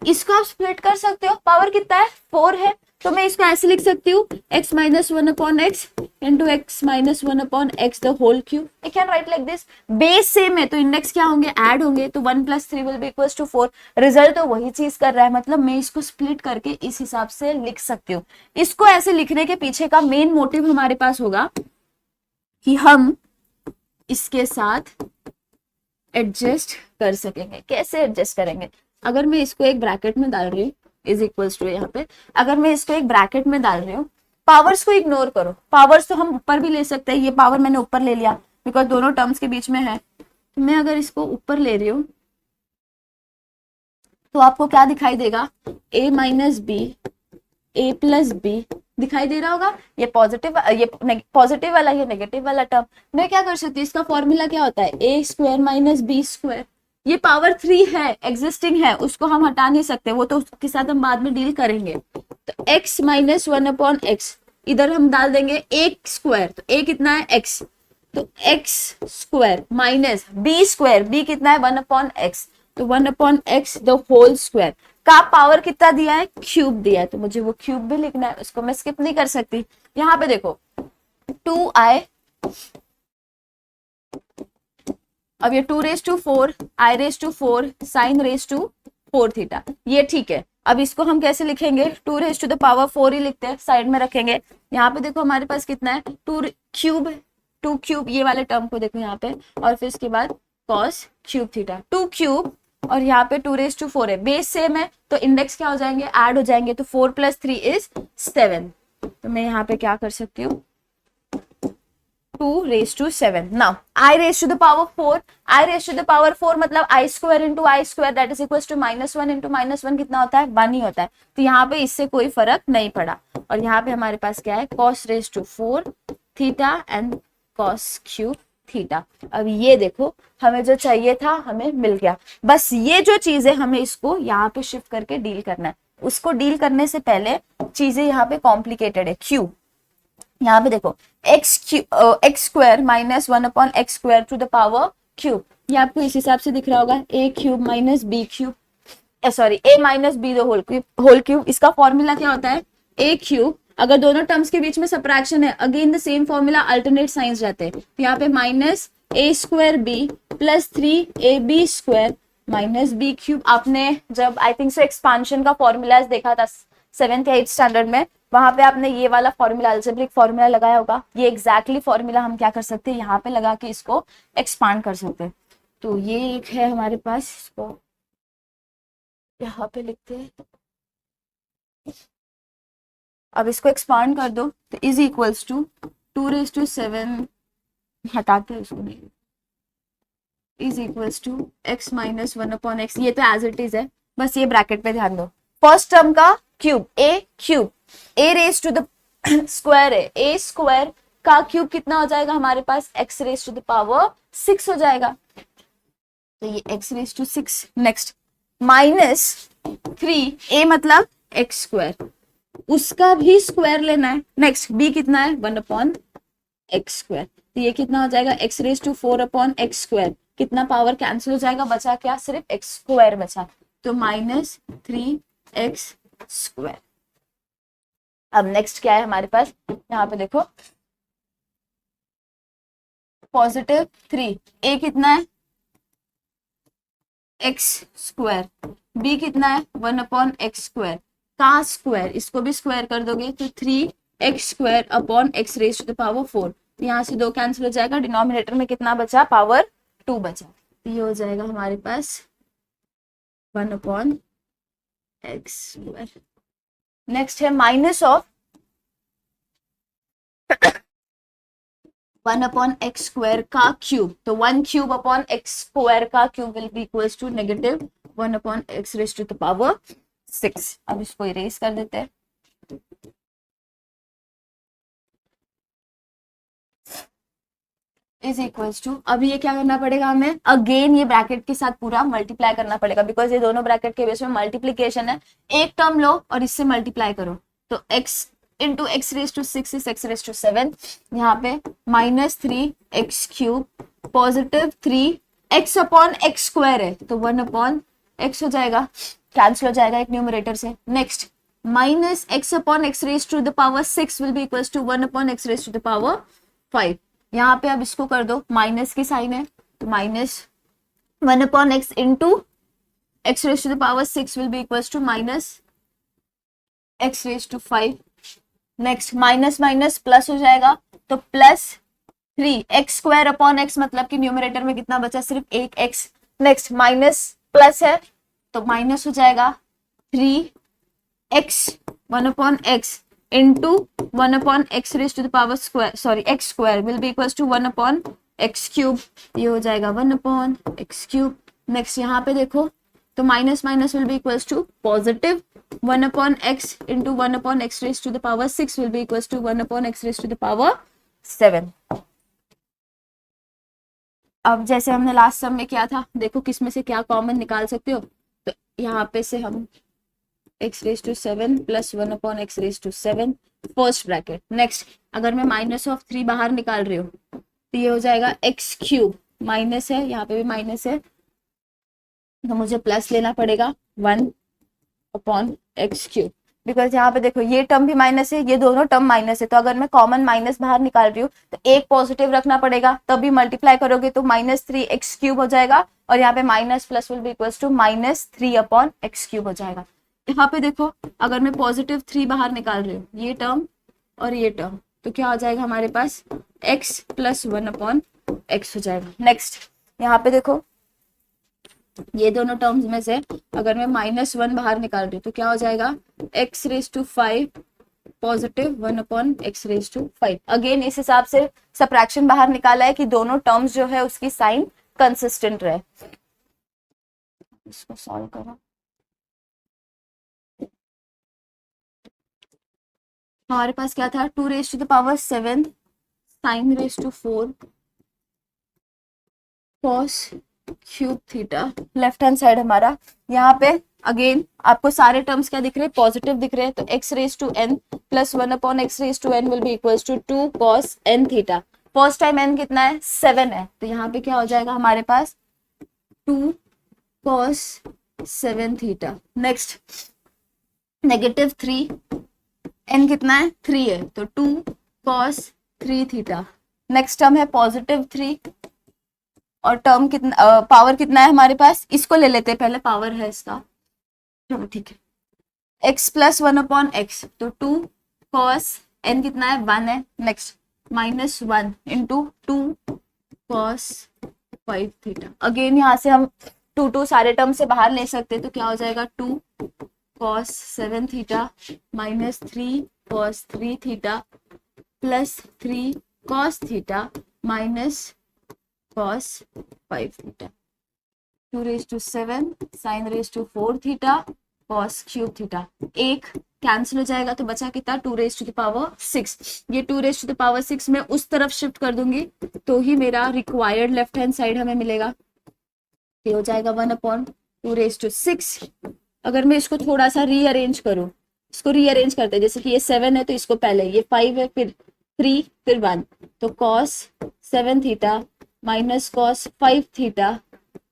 [SPEAKER 1] इसको आप स्प्लिट कर सकते हो, पावर कितना है, 4 है, तो मैं इसको ऐसे लिख सकती हूँ, x minus 1 upon x into x minus 1 upon x the whole cube. I can write like this, base same है तो इंडेक्स क्या होंगे, ऐड होंगे, तो 1 plus 3 will be equals to 4। Result तो वही चीज कर रहा है, मतलब मैं इसको स्प्लिट करके इस हिसाब से लिख सकती हूँ। इसको ऐसे लिखने के पीछे का मेन मोटिव हमारे पास होगा कि हम इसके साथ एडजस्ट कर सकेंगे। कैसे एडजस्ट करेंगे, अगर मैं इसको एक ब्रैकेट में डाल रही हूँ, इज इक्वल्स टू, यहाँ पे अगर मैं इसको एक ब्रैकेट में डाल रही हूँ, पावर्स को इग्नोर करो, पावर्स तो हम ऊपर भी ले सकते हैं, ये पावर मैंने ऊपर ले लिया बिकॉज दोनों टर्म्स के बीच में है। तो मैं अगर इसको ऊपर ले रही हूँ तो आपको क्या दिखाई देगा, a minus b, a plus b दिखाई दे रहा होगा। ये पॉजिटिव वाला, ये नेगेटिव वाला टर्म। मैं क्या कर सकती हूँ, इसका फॉर्मूला क्या होता है, a square minus b square. ये पावर 3 है, एग्जिस्टिंग है, उसको हम हटा नहीं सकते, वो तो उसके साथ हम बाद में डील करेंगे। तो x माइनस 1 अपॉन एक्स, इधर हम डाल देंगे a स्क्वायर, तो a कितना है x, तो x square minus b square, b कितना है 1 अपॉन एक्स, तो 1 upon x the whole square का पावर कितना दिया है, क्यूब दिया है, तो मुझे वो क्यूब भी लिखना है, उसको मैं स्किप नहीं कर सकती। यहाँ पे देखो 2i, अब ये 2 raise to 4 i raise to 4 sine raise to 4 theta, ये ठीक है। अब इसको हम कैसे लिखेंगे, 2 रेज टू द पावर 4 ही लिखते हैं, साइड में रखेंगे। यहाँ पे देखो हमारे पास कितना है, 2 क्यूब, ये वाले टर्म को देखो यहाँ पे, और फिर इसके बाद कॉस क्यूब थीटा, 2 क्यूब, और यहाँ पे 2 रेज टू 4 है, बेस सेम है तो इंडेक्स क्या हो जाएंगे, ऐड हो जाएंगे, तो 4 प्लस 3 इज 7। तो मैं यहाँ पे क्या कर सकती हूँ, 2 raised to 7. Now I raised to the power 4, I raised to the power 4 मतलब I square into I square that is equals to -1 into -1 कितना होता है, 1 ही होता है। तो यहाँ पे इससे कोई फर्क नहीं पड़ा, और यहाँ पे हमारे पास क्या है, cos raised to 4 theta and cos cube theta. अब ये देखो हमें जो चाहिए था हमें मिल गया। बस ये जो चीज है हमें इसको यहाँ पे शिफ्ट करके डील करना है। उसको डील करने से पहले चीजें यहाँ पे कॉम्प्लिकेटेड है। क्यू यहाँ पे देखो x square minus 1/x² to the power cube, ये आपको इस हिसाब से दिख रहा होगा a cube minus b cube, sorry a minus b the whole cube. इसका फॉर्मूला क्या होता है a क्यूब, अगर दोनों टर्म्स के बीच में सबट्रैक्शन है again the same formula alternate signs जाते हैं, तो यहाँ पे minus a square b plus 3ab² minus b cube. आपने जब आई थिंक सो एक्सपांशन का फॉर्मूला देखा था 7th या 8th स्टैंडर्ड में, वहां पे आपने ये वाला फॉर्मूला अलजेब्रिक फॉर्मूला लगाया होगा। ये एग्जैक्टली फॉर्मूला हम क्या कर सकते हैं यहाँ पे लगा के इसको एक्सपांड कर सकते हैं। तो ये एक है हमारे पास, इसको यहाँ पे लिखते हैं। अब इसको एक्सपांड कर दो तो इज इक्वल्स टू 2�7, हटाते हैं इसको, नहीं, is equals to x minus 1/x। ये तो एज इट इज है, बस ये ब्रैकेट पे ध्यान दो। फर्स्ट टर्म का cube a cube, a raise to the square है, a स्क्वायर का क्यूब कितना हो जाएगा हमारे पास x raise to the power 6 हो जाएगा, तो ये x raise to 6। Next minus 3a मतलब x स्क्वायर, उसका भी स्क्वायर लेना है। नेक्स्ट b कितना है 1/x², तो ये कितना हो जाएगा x रेज टू 4/x²। कितना पावर कैंसिल हो जाएगा, बचा क्या, सिर्फ x² बचा, तो माइनस 3x²। अब नेक्स्ट क्या है हमारे पास, यहाँ पे देखो +3, a कितना है x², b कितना है 1/x², का स्क्वायर, इसको भी स्क्वायर कर दोगे तो 3x² x raise to the power 4। यहाँ से 2 कैंसिल हो जाएगा, डिनोमिनेटर में कितना बचा, पावर 2 बचा, तो ये हो जाएगा हमारे पास 1/x²। नेक्स्ट है माइनस ऑफ 1/x² का क्यूब, तो 1/x² का cube will be equals to negative 1/x raise to the power 6। अब इसको इरेज कर देते हैं। इज इक्वल्स टू, अब ये क्या करना पड़ेगा हमें, अगेन ये ब्रैकेट के साथ पूरा मल्टीप्लाई करना पड़ेगा, बिकॉज ये दोनों ब्रैकेट के बेस में मल्टीप्लीकेशन है। एक टर्म लो और इससे मल्टीप्लाई करो, तो x into x raise to 6 is x raise to 7, यहाँ पे -3x³ पॉजिटिव 3x/x² है, तो 1/x हो जाएगा, कैंसिल हो जाएगा एक न्यूमरेटर से। Next -x/x raise to the power 6 will be equals to 1/x raise to the power 5। यहाँ पे अब इसको कर दो, माइनस की साइन है, तो minus 1/x into x raise to the power 6 will be equals to -x raise to 5। Next minus minus plus हो जाएगा, तो +3x² मतलब कि न्यूमरेटर में कितना बचा, सिर्फ एक x। नेक्स्ट माइनस प्लस है तो माइनस हो जाएगा 3x 1/x into 1/x raise to the power square, sorry x² will be equals to 1/x³, ये हो जाएगा 1/x³। नेक्स्ट यहाँ पे देखो, तो minus minus will be equals to positive 1/x into 1/x raise to the power 6 will be equals to 1/x raise to the power 7। अब जैसे हमने लास्ट सम में किया था, देखो किसमें से क्या कॉमन निकाल सकते हो, तो यहाँ पे से हम x raise to 7 plus 1/x raise to 7 first bracket. Next अगर मैं -3 बाहर निकाल रही हूँ तो ये हो जाएगा x³ माइनस है, यहाँ पे भी माइनस है, तो मुझे प्लस लेना पड़ेगा 1/x³, बिकॉज यहाँ पे देखो ये टर्म भी माइनस है, ये दोनों टर्म माइनस है, तो अगर मैं कॉमन माइनस बाहर निकाल रही हूँ तो एक पॉजिटिव रखना पड़ेगा, तभी मल्टीप्लाई करोगे तो -3x³ हो जाएगा, और यहाँ पे minus plus will be equals to -3/x³ हो जाएगा। यहाँ पे देखो अगर मैं +3 बाहर निकाल रही हूँ, ये टर्म और ये टर्म, तो क्या हो जाएगा हमारे पास x प्लस 1/x हो जाएगा। नेक्स्ट यहाँ पे देखो ये दोनों टर्म्स में से अगर मैं -1 बाहर निकाल रही हूँ तो क्या हो जाएगा x raise to 5 positive 1/x raise to 5। Again इस हिसाब से सबट्रैक्शन बाहर निकाला है कि दोनों टर्म्स जो है उसकी साइन कंसिस्टेंट रहे। इसको सॉल्व करो, हमारे पास क्या था 2 raise to the power 7 sin raise to 4 cos cube theta. Left hand side हमारा यहाँ पे अगेन आपको सारे टर्म्स क्या दिख रहे हैं, पॉजिटिव दिख रहे हैं, तो x raise to n plus 1 upon x raise to n will be equals to 2 cos n theta. First time n कितना है, 7 है, तो यहाँ पे क्या हो जाएगा हमारे पास 2 cos 7 theta. Next negative 3, n कितना है 3 है, तो 2 cos 3 थीटा। नेक्स्ट टर्म है पॉजिटिव 3 और टर्म कितना पावर कितना है हमारे पास, इसको ले लेते हैं पहले, पावर है इसका, चलो ठीक है, x प्लस 1 अपॉन एक्स, तो 2 cos n कितना है 1 है। Next minus 1 into 2 cos 5 theta. Again यहाँ से हम 2 सारे टर्म से बाहर ले सकते हैं, तो क्या हो जाएगा 2 cos 7 theta minus 3 cos 3 theta plus 3 cos theta minus cos 5 theta. 2 raise to 7 sine raise to 4 theta cos cube theta. एक कैंसिल हो जाएगा तो बचा कितना 2 रेज टू द पावर 6। ये 2 रेज टू द पावर 6 मैं उस तरफ शिफ्ट कर दूंगी तो ही मेरा रिक्वायर्ड लेफ्ट हैंड साइड हमें मिलेगा। ये हो जाएगा 1 अपॉन 2 रेज टू 6। अगर मैं इसको थोड़ा सा रीअरेंज करूं, इसको रीअरेंज करते हैं, जैसे कि ये 7 है तो इसको पहले, ये 5 है, फिर 3, फिर 1, तो cos 7 theta minus cos 5 theta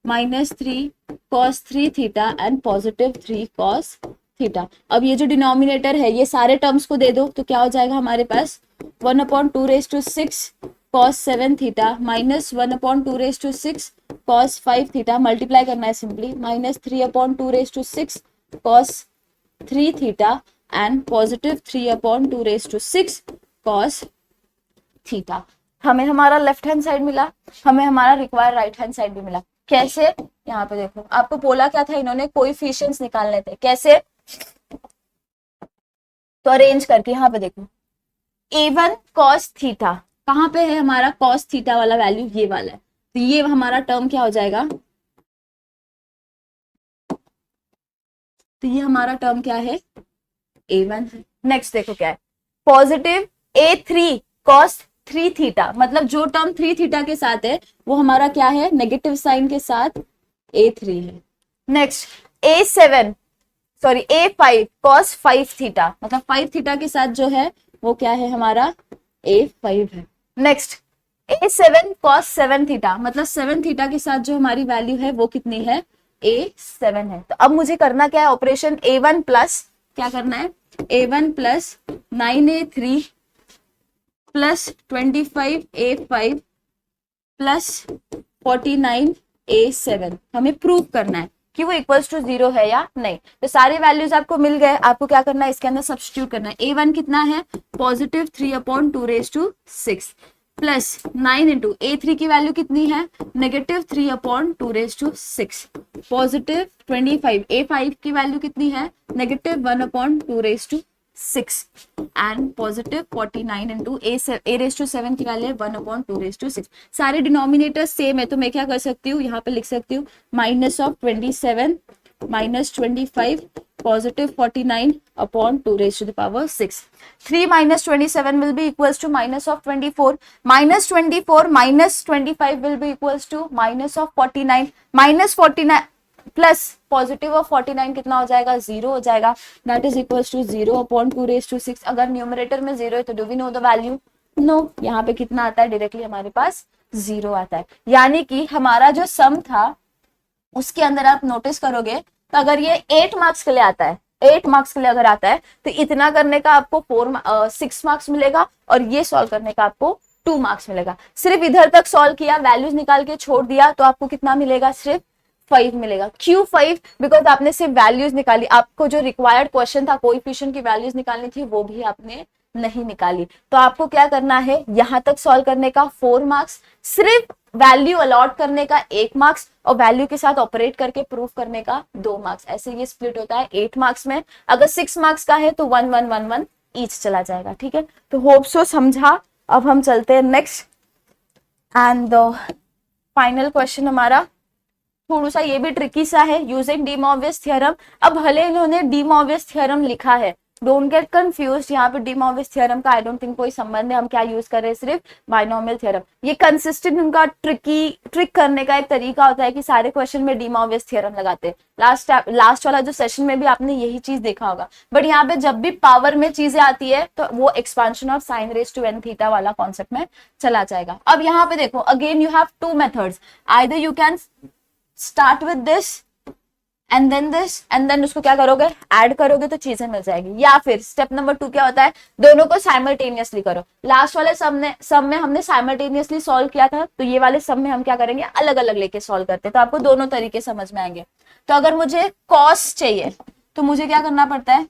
[SPEAKER 1] minus 3 cos 3 theta and positive 3 cos theta. अब ये जो डिनोमिनेटर है ये सारे टर्म्स को दे दो तो क्या हो जाएगा हमारे पास 1 upon 2 raise to 6 cos 7 theta minus 1 upon 2 raise to 6 cos 5 theta, multiply करना है simply, minus 3 upon 2 raise to 6 cos 3 theta and positive 3 upon 2 raise to 6 cos theta. हमें हमारा लेफ्ट हैंड साइड मिला, हमें हमारा रिक्वायर्ड राइट हैंड साइड भी मिला। कैसे, यहाँ पे देखो आपको बोला क्या था, इन्होंने कोएफिशिएंट्स निकालने थे, कैसे, तो अरेंज करके यहाँ पे देखो a1 cos थीटा, कहाँ पे है हमारा cos थीटा वाला वैल्यू, ये वाला है, तो ये हमारा टर्म क्या हो जाएगा, तो ये हमारा टर्म क्या है a1 है। नेक्स्ट देखो क्या है, पॉजिटिव a3 cos 3 थीटा, मतलब जो टर्म 3 थीटा के साथ है वो हमारा क्या है, नेगेटिव साइन के साथ a3 है। नेक्स्ट a5 cos 5 थीटा, मतलब 5 थीटा के साथ जो है वो क्या है हमारा a5 है। नेक्स्ट a7 cos 7 थीटा, मतलब 7 थीटा के साथ जो हमारी वैल्यू है वो कितनी है, a7 है। तो अब मुझे करना क्या है, ऑपरेशन a1 प्लस क्या करना है, a1 plus 9a3 plus 25a5 plus 49a7 हमें प्रूव करना है कि वो इक्वल्स टू 0 है या नहीं। तो सारे वैल्यूज आपको मिल गए, आपको क्या करना है, इसके अंदर सब्स्टिट्यूट करना है। a1 कितना है, positive 3 upon 2 raise to 6 plus 9 into a3 की वैल्यू कितनी है, negative 3 upon 2 raise to 6 positive 25, a5 की वैल्यू कितनी है, negative 1 upon 2 raise to 6 and positive 49 into a raise to 7 की वैल्यू है 1 अपॉन 2 रेज टू 6। सारे डिनोमिनेटर सेम है तो मैं क्या कर सकती हूँ, यहाँ पे लिख सकती हूँ minus of 27 minus 25 positive 49 upon 2 raise to the power 6। 3 माइनस 27 will be equals to minus of 24, minus 24 minus 25 will be equals to minus of 49, minus 49 plus positive of 49 कितना हो जाएगा, 0 हो जाएगा, that is equals to 0 upon 2 raise to 6। अगर न्यूमरेटर में 0 है तो do we know the value, no, यहाँ पे कितना आता है, डायरेक्टली हमारे पास 0 आता है। यानी कि हमारा जो सम था उसके अंदर आप नोटिस करोगे तो अगर ये 8 मार्क्स के लिए आता है, 8 मार्क्स के लिए अगर आता है तो इतना करने का आपको 6 मार्क्स मिलेगा और ये सॉल्व करने का आपको 2 मार्क्स मिलेगा। सिर्फ इधर तक सॉल्व किया, वैल्यूज निकाल के छोड़ दिया तो आपको कितना मिलेगा, सिर्फ 5 मिलेगा। क्यों 5? बिकॉज आपने सिर्फ वैल्यूज निकाली, आपको जो रिक्वायर्ड क्वेश्चन था कोएफिशिएंट की वैल्यूज निकालनी थी वो भी आपने नहीं निकाली। तो आपको क्या करना है, यहां तक सॉल्व करने का 4 मार्क्स, सिर्फ वैल्यू अलॉट करने का 1 मार्क्स और वैल्यू के साथ ऑपरेट करके प्रूफ करने का 2 मार्क्स। ऐसे ये स्प्लिट होता है 8 मार्क्स में। अगर 6 मार्क्स का है तो 1 1 1 1 ईच चला जाएगा। ठीक है, तो होप सो समझा। अब हम चलते हैं नेक्स्ट एंड फाइनल क्वेश्चन हमारा थोड़ा सा ये भी ट्रिकी सा है, यूजिंग डी मॉर्वियस थ्योरम। अब भले इन्होंने डी मॉर्वियस थ्योरम लिखा है डोंट गेट कंफ्यूज, यहाँ पे डी मॉर्विस थ्योरम का आई डोंट थिंक कोई संबंध है, हम क्या यूज कर रहे हैं, सिर्फ बाइनोमियल थ्योरम। ये कंसिस्टेंट उनका ट्रिक करने का एक तरीका होता है कि सारे क्वेश्चन में डी मॉर्विस थ्योरम लगाते हैं। लास्ट वाला जो सेशन में भी आपने यही चीज देखा होगा। बट यहाँ पे जब भी पावर में चीजें आती है तो वो expansion of sine raise to n theta वाला कॉन्सेप्ट में चला जाएगा। अब यहाँ पे देखो, again you have two methods, either you can start with this and then this and then उसको क्या करोगे, ऐड करोगे तो चीजें मिल जाएगी, या फिर स्टेप नंबर 2 क्या होता है, दोनों को साइमल्टेनियसली करो। लास्ट वाले सम में हमने साइमल्टेनियसली सॉल्व किया था, तो ये वाले सम में हम क्या करेंगे, अलग अलग लेके सॉल्व करते हैं, तो आपको दोनों तरीके समझ में आएंगे। तो अगर मुझे कॉस चाहिए तो मुझे क्या करना पड़ता है,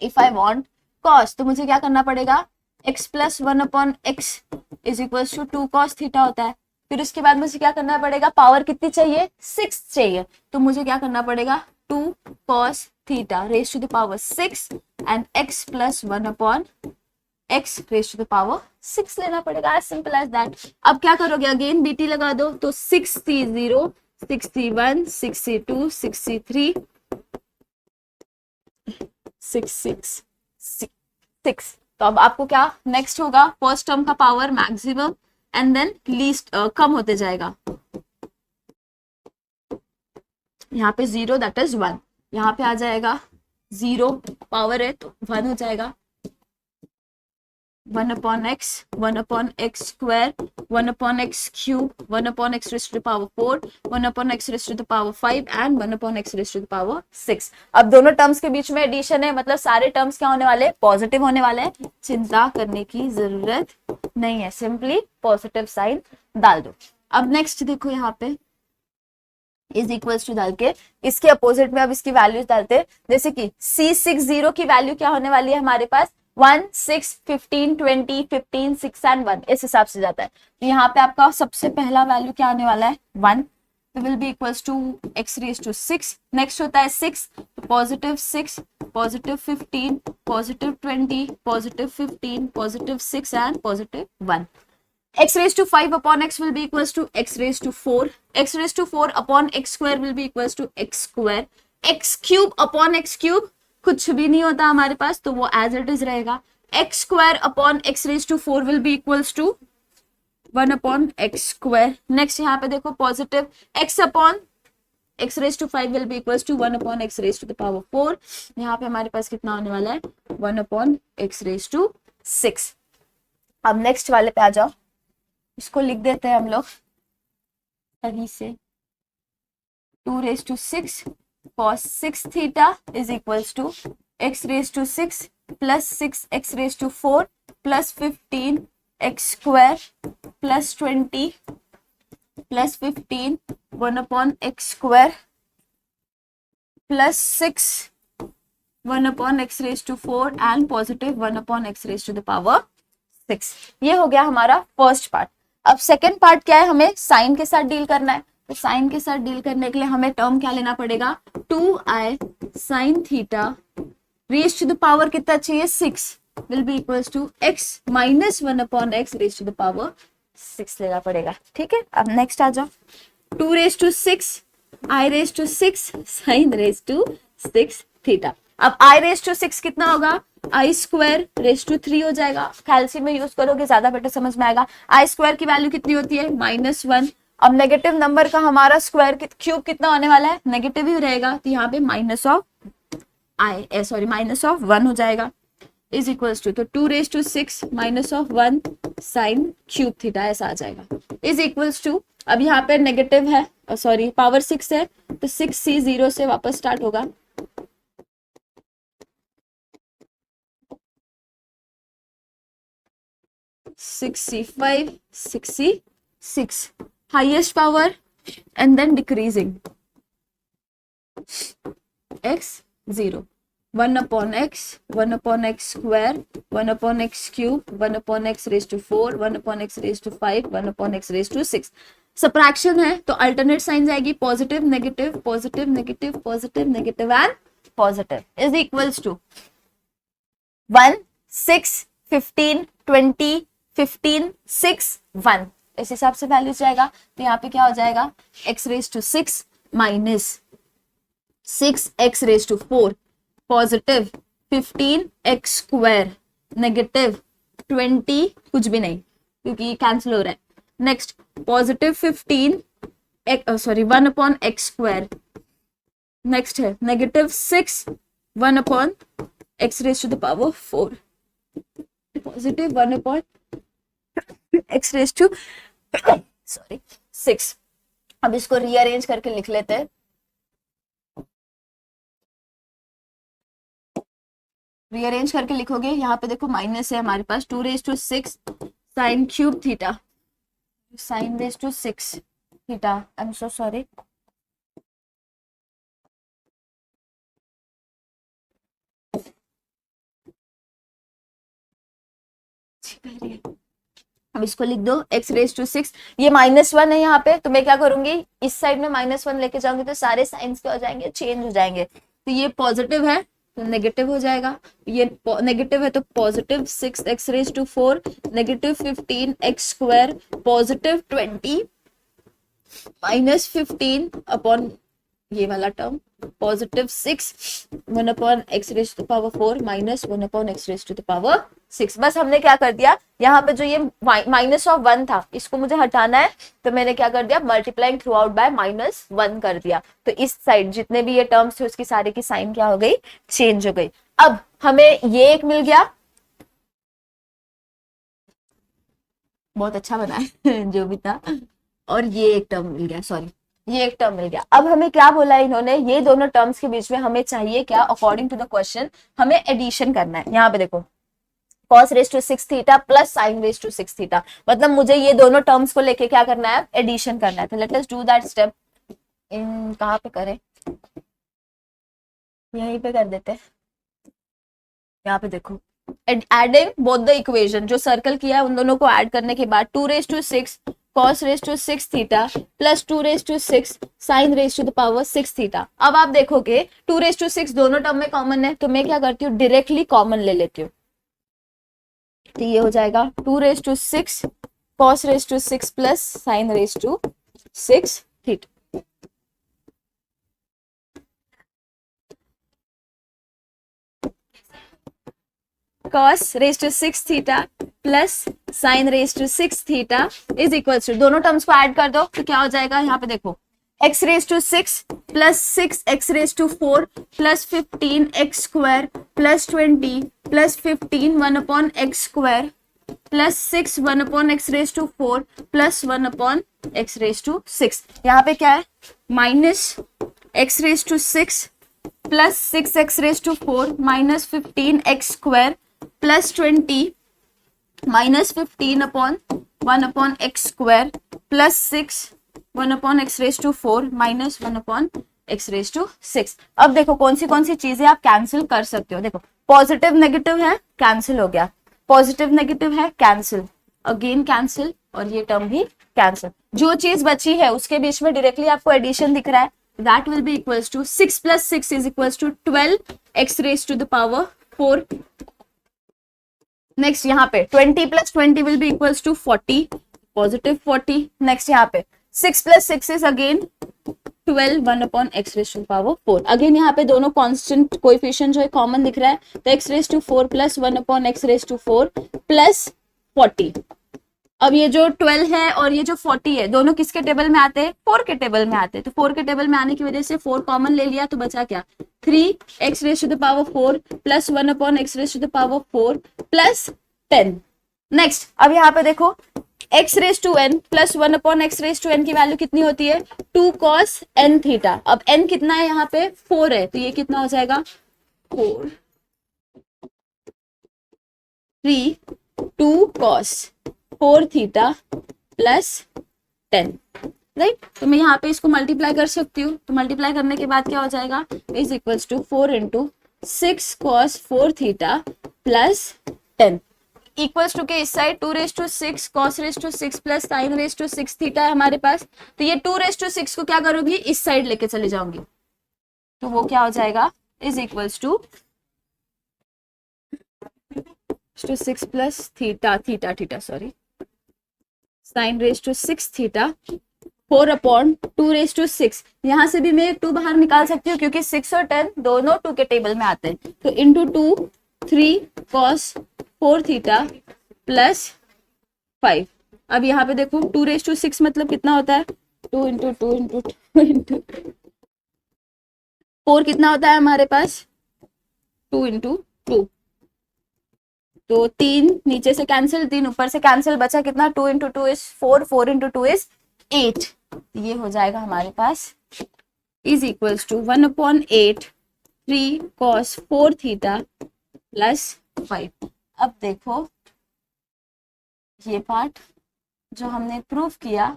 [SPEAKER 1] इफ आई वॉन्ट कॉस तो मुझे क्या करना पड़ेगा, x plus 1/x is equal to 2 cos theta होता है। फिर उसके बाद मुझे क्या करना पड़ेगा, पावर कितनी चाहिए, 6 चाहिए, तो मुझे क्या करना पड़ेगा, 2 cos theta raise to the power 6 and x plus 1/x raise to the power 6 लेना पड़ेगा, एज सिंपल एज दैट। अब क्या करोगे, अगेन बीटी लगा दो, तो 6c0 6c1 6c2 6c3 6 तो अब आपको क्या नेक्स्ट होगा, फर्स्ट टर्म का power maximum and then least कम होते जाएगा। यहाँ पे 0 दैट इज 1, यहाँ पे आ जाएगा 0 पावर है तो 1 हो जाएगा, 1/x 1/x square 1/x cube 1/x raise to the power 4 1/x raise to the power 5 and 1/x raise to the power 6। अब दोनों टर्म्स के बीच में एडिशन है, मतलब सारे टर्म्स क्या होने वाले, पॉजिटिव होने वाले हैं, चिंता करने की जरूरत नहीं है, सिंपली पॉजिटिव साइन डाल दो। अब नेक्स्ट देखो, यहाँ पे इज इक्वल्स टू डाल के इसके अपोजिट में अब इसकी वैल्यूज डालते हैं, जैसे कि C60 की वैल्यू क्या होने वाली है हमारे पास, 1 6 15 20 15 6 एंड 1, इस हिसाब से जाता है। तो यहाँ पे आपका सबसे पहला वैल्यू क्या आने वाला है, 1, तो will be equals to x raise to 6। Next होता है 6, तो positive 6 positive 15 positive 20 positive 15 positive 6 and positive 1। x raised to 5 upon x will be equals to x raised to 4, x raised to 4 upon x square will be equals to x square, x cube upon x cube कुछ भी नहीं होता हमारे पास, तो वो as it is रहेगा, x square upon x raised to 4 will be equals to 1 upon x square। Next यहाँ पे देखो positive x upon x raised to 5 will be equals to 1 upon x raised to the power 4, यहाँ पे हमारे पास कितना होने वाला है, 1 upon x raised to 6। अब नेक्स्ट वाले पे आ जाओ, इसको लिख देते हैं हम लोग सही से, 2 raised to 6 cos 6 theta is equals to x raised to 6 plus 6x raised to 4 plus 15 x square plus 20 plus 15 1 upon x square plus 6 1 upon x raised to 4 and positive 1 upon x raised to the power 6। ये हो गया हमारा फर्स्ट पार्ट। अब सेकेंड पार्ट क्या है, हमें साइन के साथ डील करना है, तो साइन के साथ डील करने के लिए हमें टर्म क्या लेना पड़ेगा, 2i sine theta raise to the power कितना चाहिए, 6 will be equals to x minus 1 upon x raise to the power 6 लेना पड़ेगा। ठीक है, अब नेक्स्ट आ जाओ, 2 raise to 6 i raise to 6 sine raise to 6 theta. अब i रेज टू 6 कितना होगा, आई स्क्वायर रेज टू 3 हो जाएगा, कैल्सियम में यूज करोगे ज्यादा बेटर समझ में आएगा। आई स्क्वायर की वैल्यू कितनी होती है, -1। अब नेगेटिव नंबर का हमारा स्क्वायर क्यूब कितना होने वाला है, नेगेटिव ही रहेगा, तो यहाँ पे माइनस ऑफ 1 हो जाएगा, इज इक्वल्स टू, तो 2 raise to 6 minus of 1 sine cube theta ऐसा आ जाएगा, इज इक्वल्स टू, अब यहाँ पे नेगेटिव है, सॉरी पावर 6 है, तो 6c 0 से वापस स्टार्ट होगा, 6c5 6c6 highest power and then decreasing, x 0 1 upon x 1 upon x square 1 upon x cube 1 upon x raised to 4 1 upon x raised to 5 1 upon x raised to 6। Subtraction है तो अल्टरनेट साइन आएगी, positive negative positive negative positive negative and positive is equals to 1 6 15 20 15 6 1, इस हिसाब से वैल्यू जाएगा, तो यहाँ पे क्या हो जाएगा, x raise to 6 minus 6x raise to 4 positive 15x² negative 20 कुछ भी नहीं क्योंकि ये कैंसिल हो रहा है. Next positive 15 1/x². नेक्स्ट है नेगेटिव 6 1/x⁴. Positive 1/x⁶. अब इसको रीअरेंज करके लिख लेते हैं. रीअरेंज करके लिखोगे, यहाँ पे देखो माइनस है हमारे पास 2⁶ sin³ theta. sin⁶ theta. I am so sorry. अब इसको लिख दो x⁶. ये -1 है यहाँ पे, तो मैं क्या करूंगी, इस साइड में -1 लेके जाऊंगी तो सारे साइंस क्या हो जाएंगे, चेंज हो जाएंगे. तो ये पॉजिटिव है तो नेगेटिव हो जाएगा. ये नेगेटिव है तो positive 6x⁴, negative 15x², positive 20 -15 upon ये वाला term, positive 6 1/x⁴ minus 1/x⁶. बस हमने क्या कर दिया, यहाँ पे जो ये -1 था इसको मुझे हटाना है, तो मैंने क्या कर दिया, मल्टीप्लाइंग थ्रू आउट बाय -1 कर दिया. तो इस साइड जितने भी ये टर्म्स थे उसकी सारे की साइन क्या हो गई, चेंज हो गई. अब हमें ये एक मिल गया, बहुत अच्छा बना है जो भी था, और ये एक टर्म मिल गया, सॉरी ये एक टर्म मिल गया. अब हमें क्या बोला इन्होंने, ये दोनों टर्म्स के बीच में हमें चाहिए क्या, अकॉर्डिंग टू द क्वेश्चन हमें एडिशन करना है. यहाँ पे देखो cos⁻⁶ थीटा प्लस sin⁻⁶ थीटा, मतलब मुझे ये दोनों टर्म्स को लेके क्या करना है, एडिशन करना है. तो let us do that step. इन कहाँ पे करें, यहीं पे कर देते हैं. यहाँ पे देखो, एडिंग बोथ द इक्वेशन, जो सर्कल किया है उन दोनों को ऐड करने के बाद 2⁶ cos⁻⁶ थीटा प्लस 2⁶ sin⁻⁶ थीटा. अब आप देखोगे 2⁶ दोनों टर्म में कॉमन है, तो मैं क्या करती हूँ, डायरेक्टली कॉमन ले लेती हूँ. तो ये हो जाएगा 2⁶ cos⁻⁶ plus sin⁻⁶ theta. cos⁻⁶ थीटा plus sin⁻⁶ theta is equal to, दोनों टर्म्स को ऐड कर दो तो क्या हो जाएगा, यहाँ पे देखो x⁻⁶ plus 6x⁴ plus 15x² plus 20 plus 15 1/x² plus 6 1/x⁴ plus 1/x⁶. यहाँ पे क्या है, minus x⁻⁶ plus 6x⁴ minus 15x² plus 20 minus 15/1/x² plus 6 1/x⁴ minus 1/x⁶. अब देखो कौन सी चीजें आप कैंसिल कर सकते हो. देखो पॉजिटिव नेगेटिव है, कैंसिल हो गया, पॉजिटिव नेगेटिव है, कैंसिल, अगेन कैंसिल, और ये टर्म भी कैंसिल. जो चीज बची है उसके बीच में डायरेक्टली आपको एडिशन दिख रहा है, that will be equals to 6 plus 6 is equals to 12x⁴. Next यहाँ पे 20 plus 20 will be equals to 40, positive 40. Next यहाँ पे 6 plus 6 is again 12 1/x⁴. Again यहाँ पे दोनों कांस्टेंट कोएफिशिएंट जो है कॉमन दिख रहा है, तो x⁴ प्लस 1/x⁴ प्लस 40. अब ये जो 12 है और ये जो 40 है दोनों किसके टेबल में आते हैं, 4 के टेबल में आते हैं. तो 4 के टेबल में आने की वजह से 4 कॉमन ले लिया, तो बचा क्या, 3x⁴ plus 1/x⁴ plus 10. Next अब यहाँ पे देखो x⁻n प्लस 1/x⁻n की वैल्यू कितनी होती है, 2 cos n थीटा. अब n कितना है यहाँ पे, 4 है, तो ये कितना हो जाएगा, 4 3 2 cos 4 थीटा प्लस 10, राइट. तो मैं यहाँ पे इसको मल्टीप्लाई कर सकती हूँ, तो मल्टीप्लाई करने के बाद क्या हो जाएगा, is equals to 4 × 6 cos 4 theta plus 10 equals to के इस side 2⁶ cos⁻⁶ plus sin⁻⁶ theta है हमारे पास. तो ये 2⁶ को क्या करूंगी, इस साइड लेके चली जाऊंगी, तो वो क्या हो जाएगा, is equals to 6 plus theta theta theta sorry sin⁻⁶ theta 4/2⁶। यहाँ से भी मैं 2 बाहर निकाल सकती हूँ क्योंकि 6 और 10 दोनों 2 के टेबल में आते हैं। तो इंटू 2 3 cos 4 थीटा प्लस 5। अब यहाँ पे देखो 2⁶ मतलब कितना होता है, 2 इंटू 2 इंटू 2 इंटू 4 कितना होता है हमारे पास, 2 इंटू 2। तो 3 नीचे से कैंसिल, 3 ऊपर से कैंसिल, बचा कितना, 2 इंटू 2 इज 4, 4 इंटू 2 इज 8। ये हो जाएगा हमारे पास is equals to 1/8 3 cos 4 theta plus 5। अब देखो ये पार्ट जो हमने प्रूफ किया,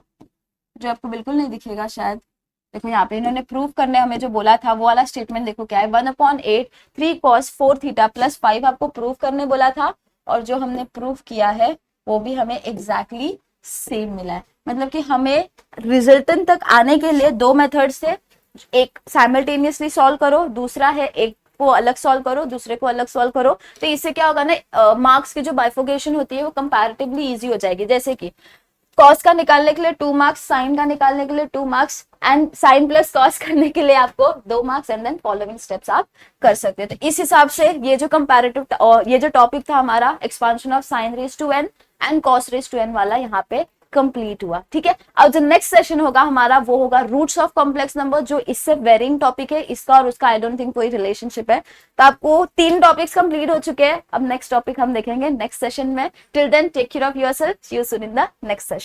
[SPEAKER 1] जो आपको बिल्कुल नहीं दिखेगा शायद, देखो यहाँ पे इन्होंने प्रूफ करने हमें जो बोला था वो वाला स्टेटमेंट देखो क्या है, 1/8 3 cos 4 थीटा प्लस 5 आपको प्रूफ करने बोला था, और जो हमने प्रूफ किया है वो भी हमें एग्जैक्टली सेम मिला है। मतलब कि हमें रिजल्टेंट तक आने के लिए 2 मेथड से, एक साइमल्टेनियसली सॉल्व करो, दूसरा है एक को अलग सॉल्व करो, दूसरे को अलग सॉल्व करो। तो इससे क्या होगा ना, मार्क्स की जो बाइफोकेशन होती है वो कंपैरेटिवली इजी हो जाएगी। जैसे कि कॉस का निकालने के लिए 2 मार्क्स, साइन का निकालने के लिए 2 marks, and sine plus cos करने के लिए आपको 2 marks, and then following steps आप कर सकते हैं। तो इस हिसाब से ये जो कंपैरेटिव, ये जो टॉपिक था हमारा expansion of sine raise to n and cos raise to n वाला, यहाँ पे कंप्लीट हुआ। ठीक है, अब जो नेक्स्ट सेशन होगा हमारा वो होगा रूट्स ऑफ कॉम्प्लेक्स नंबर, जो इससे वेरिंग टॉपिक है, इसका और उसका आई डोंट थिंक कोई रिलेशनशिप है। तो आपको 3 टॉपिक्स कंप्लीट हो चुके हैं। अब नेक्स्ट टॉपिक हम देखेंगे नेक्स्ट सेशन में। Till then take care of yourself, see you soon in the next session.